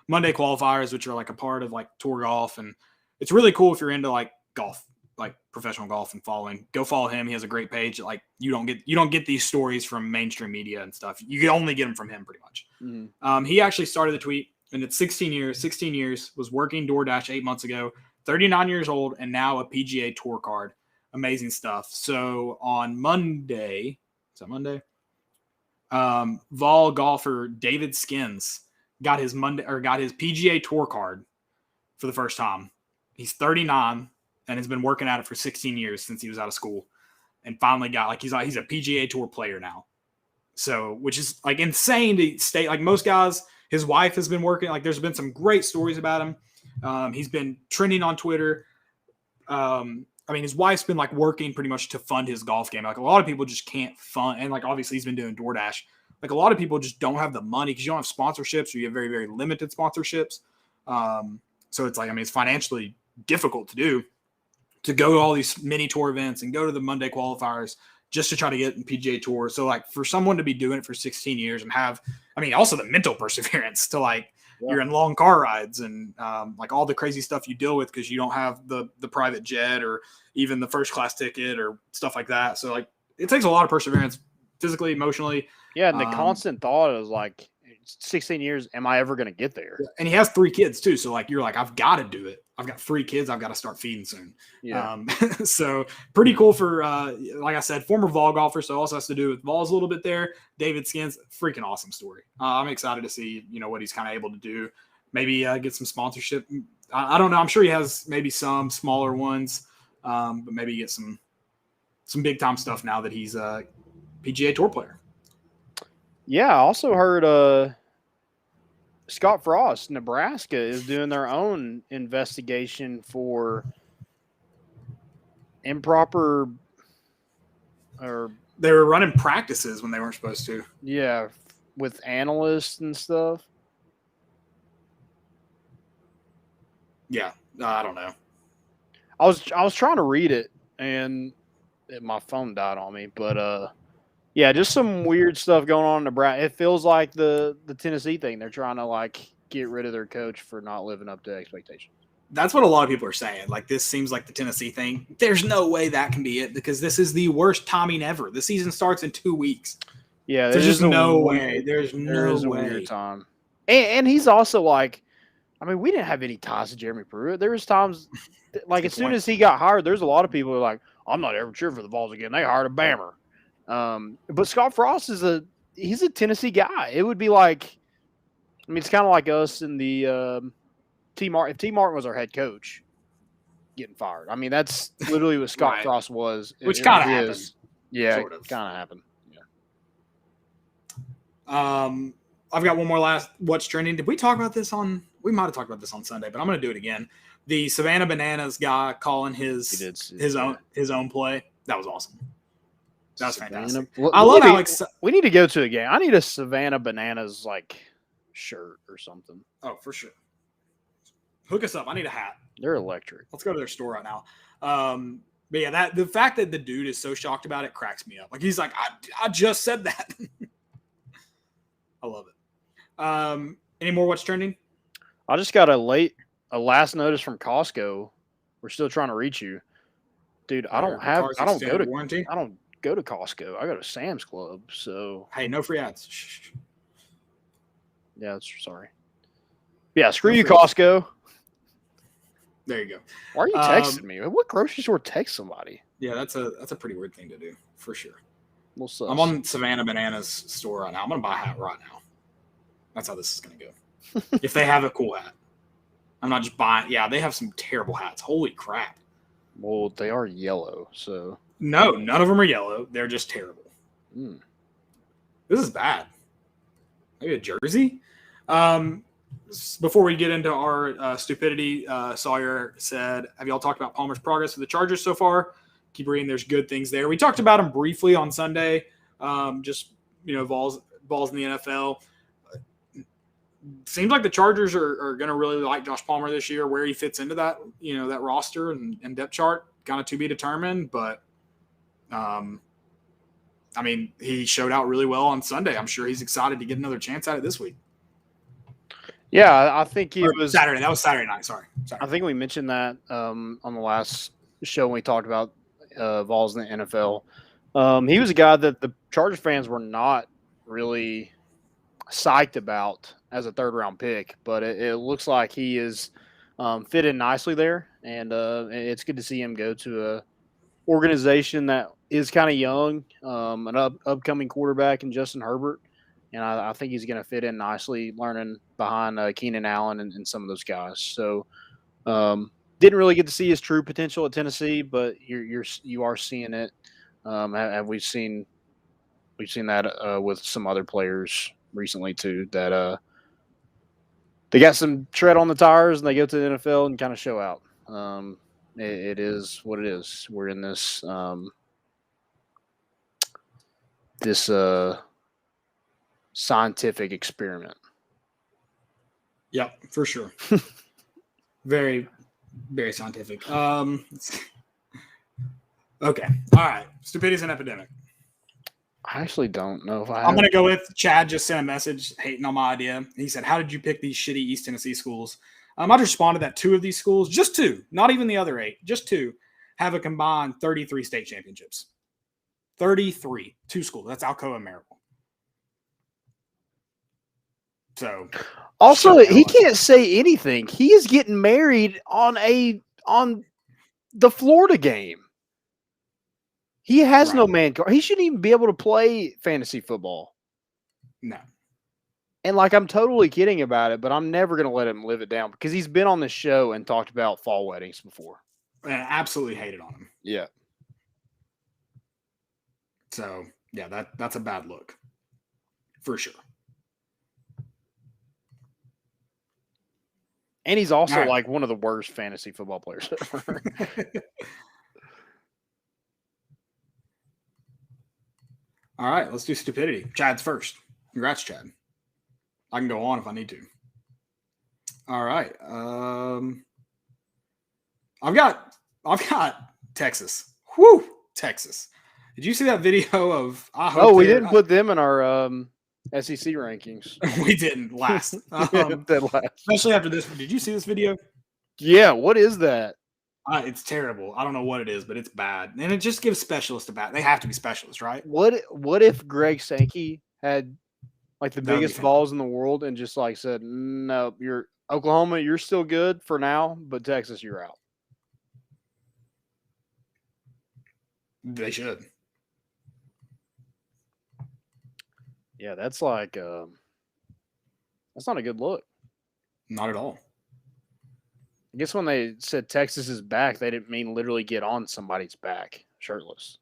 Monday qualifiers, which are like a part of like Tour Golf, and it's really cool if you're into like golf, like professional golf and following. Go follow him. He has a great page. Like, you don't get these stories from mainstream media and stuff. You can only get them from him pretty much. Mm-hmm. He actually started the tweet, and it's 16 years, was working DoorDash 8 months ago, 39 years old, and now a PGA Tour card. Amazing stuff. So on Monday, is that Monday? Vol golfer David Skins got his PGA Tour card for the first time. He's 39 and has been working at it for 16 years since he was out of school, and finally got, like, he's a PGA Tour player now. So, which is like insane to state. Like, most guys, his wife has been working. Like, there's been some great stories about him. He's been trending on Twitter. I mean, his wife's been like working pretty much to fund his golf game. Like, a lot of people just can't fund, and like, obviously he's been doing DoorDash. Like, a lot of people just don't have the money because you don't have sponsorships, or you have very, very limited sponsorships. So it's like, I mean, it's financially difficult to go to all these mini tour events and go to the Monday qualifiers just to try to get in PGA Tour. So like, for someone to be doing it for 16 years and have, I mean, also the mental perseverance to like, you're in long car rides and like all the crazy stuff you deal with because you don't have the private jet or even the first class ticket or stuff like that. So like, it takes a lot of perseverance, physically, emotionally. Yeah, and the constant thought is like, 16 years, am I ever going to get there? And he has 3 kids too. So like, you're like, I've got to do it. I've got 3 kids. I've got to start feeding soon. Yeah. So pretty cool for, like I said, former Vol golfer. So also has to do with Vols a little bit there. David Skins, freaking awesome story. I'm excited to see, what he's kind of able to do. Maybe get some sponsorship. I don't know. I'm sure he has maybe some smaller ones, but maybe get some big time stuff now that he's a PGA Tour player. Yeah. I also heard, Scott Frost, Nebraska, is doing their own investigation for improper, or they were running practices when they weren't supposed to. Yeah, with analysts and stuff. Yeah, I don't know. I was trying to read it and my phone died on me, but yeah, just some weird stuff going on in Nebraska. It feels like the Tennessee thing. They're trying to like get rid of their coach for not living up to expectations. That's what a lot of people are saying. Like, this seems like the Tennessee thing. There's no way that can be it because this is the worst timing ever. The season starts in 2 weeks. Yeah, there's just no way. There's no way. A weird time. And he's also like, I mean, we didn't have any ties to Jeremy Pruitt. There was times, like, as soon as he got hired, there's a lot of people who are like, I'm not ever cheering for the Vols again. They hired a Bammer. But Scott Frost he's a Tennessee guy. It would be like, I mean, it's kind of like us in the T. Martin. If T. Martin was our head coach, getting fired. I mean, that's literally what Scott Frost was. Which kind of happened. Yeah, sort of. Kind of happened. Yeah. I've got one more last what's trending. Did we talk about this on? We might have talked about this on Sunday, but I'm going to do it again. The Savannah Bananas guy calling his own play. That was awesome. That was fantastic. I love how we need to go to a game. I need a Savannah Bananas like shirt or something. Oh, for sure. Hook us up. I need a hat. They're electric. Let's go to their store right now. But yeah, the fact that the dude is so shocked about it cracks me up. Like he's like, I just said that. I love it. Any more what's trending? I just got a last notice from Costco. We're still trying to reach you, dude. I don't go to Costco. I go to Sam's Club. So hey, no free ads. Shh. Yeah, sorry. Yeah, screw you, Costco. There you go. Why are you texting me? What grocery store text somebody? Yeah, that's a pretty weird thing to do for sure. I'm on Savannah Bananas store right now. I'm gonna buy a hat right now. That's how this is gonna go. If they have a cool hat, I'm not just buying. Yeah, they have some terrible hats. Holy crap! Well, they are yellow, so no, none of them are yellow. They're just terrible. This is bad. Maybe a jersey. Before we get into our stupidity, Sawyer said, have y'all talked about Palmer's progress with the Chargers so far? Keep reading. There's good things there. We talked about him briefly on Sunday. Just, balls in the NFL. Seems like the Chargers are going to really like Josh Palmer this year. Where he fits into that, that roster and depth chart, kind of to be determined. But, he showed out really well on Sunday. I'm sure he's excited to get another chance at it this week. Yeah, I think it was Saturday. That was Saturday night. Sorry. I think we mentioned that on the last show when we talked about Vols in the NFL. He was a guy that the Chargers fans were not really psyched about as a third-round pick, but it looks like he is fit in nicely there, and it's good to see him go to a organization that is kind of young, an upcoming quarterback in Justin Herbert. And I think he's going to fit in nicely, learning behind Keenan Allen and some of those guys. So, didn't really get to see his true potential at Tennessee, but you are seeing it. And we've seen that with some other players recently too. That they got some tread on the tires and they go to the NFL and kind of show out. It is what it is. We're in this scientific experiment. Yep, for sure. Very, very scientific. Okay. All right. Stupidity is an epidemic. I actually don't know if I'm going to go with Chad just sent a message hating on my idea. He said, how did you pick these shitty East Tennessee schools? I just responded that 2 of these schools, just 2, not even the other 8, just 2, have a combined 33 state championships. 33. 2 schools. That's Alcoa and Maryville. So, also, he can't say anything. He is getting married on the Florida game. He has no man card. He shouldn't even be able to play fantasy football. No. And I'm totally kidding about it, but I'm never going to let him live it down because he's been on this show and talked about fall weddings before. And I absolutely hated on him. Yeah. So, yeah, that's a bad look. For sure. And he's also one of the worst fantasy football players ever. All right, let's do stupidity. Chad's first. Congrats, Chad. I can go on if I need to. All right. I've got Texas. Whew, Texas. Did you see that video of? We didn't put them in our SEC rankings. We didn't last. Especially after this. Did you see this video? Yeah. What is that? It's terrible. I don't know what it is, but it's bad, and it just gives specialists a bad. They have to be specialists, right? What if Greg Sankey had the biggest balls in the world and just said, no, you're Oklahoma, you're still good for now, but Texas, you're out. They should. Yeah, that's that's not a good look. Not at all. I guess when they said Texas is back, they didn't mean literally get on somebody's back shirtless.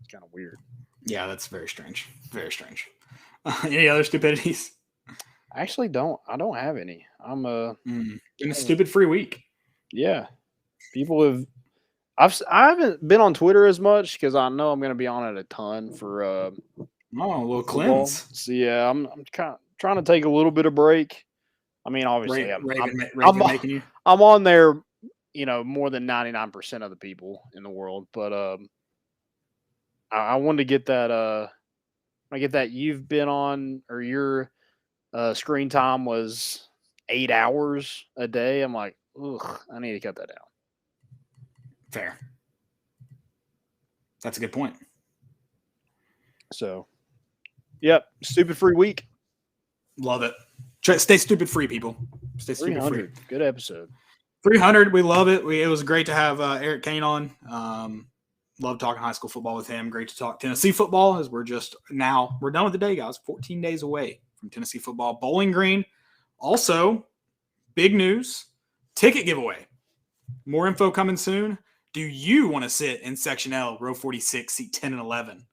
It's kind of weird. Yeah, that's very strange. Very strange. Any other stupidities? I actually don't. I don't have any. I'm in a stupid free week. Yeah, people have. I haven't been on Twitter as much because I know I'm going to be on it a ton for. A little cleanse. So yeah, I'm kind of trying to take a little bit of break. I mean, obviously, Raven making you. I'm on there more than 99% of the people in the world. But I wanted to get that. I get that you've been on, or your screen time was 8 hours a day. I'm like, ugh, I need to cut that down. Fair. That's a good point. So, yep, stupid free week. Love it. Stay stupid free, people. Stay stupid free. Good episode. 300. We love it. It was great to have Eric Cain on. Love talking high school football with him. Great to talk Tennessee football as we're done with the day, guys. 14 days away from Tennessee football. Bowling Green. Also, big news, ticket giveaway. More info coming soon. Do you want to sit in Section L, row 46, seat 10 and 11?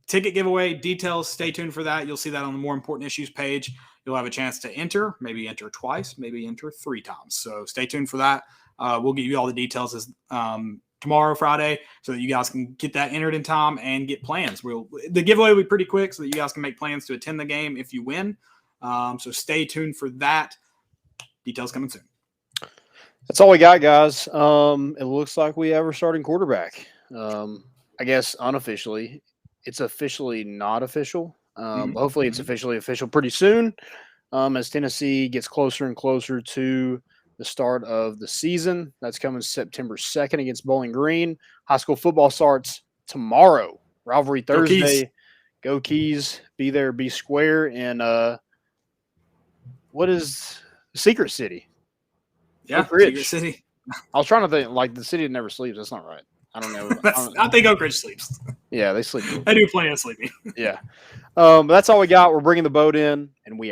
Ticket giveaway details. Stay tuned for that. You'll see that on the More Important Issues page. You'll have a chance to enter, maybe enter twice, maybe enter 3 times. So stay tuned for that. We'll give you all the details as tomorrow, Friday, so that you guys can get that entered in time and get plans. The giveaway will be pretty quick so that you guys can make plans to attend the game if you win. So stay tuned for that. Details coming soon. That's all we got, guys. It looks like we have our starting quarterback. I guess unofficially. It's officially not official. Hopefully it's officially official pretty soon as Tennessee gets closer and closer to the start of the season. That's coming September 2nd against Bowling Green. High school football starts tomorrow. Rivalry Thursday. Go Keys. Be there, be square. And what is Secret City? Yeah, Secret City. I was trying to think, like, the city that never sleeps. That's not right. I don't know. I think Oak Ridge sleeps. Yeah, they sleep. They do plenty of sleeping. Yeah. That's all we got. We're bringing the boat in, and we out.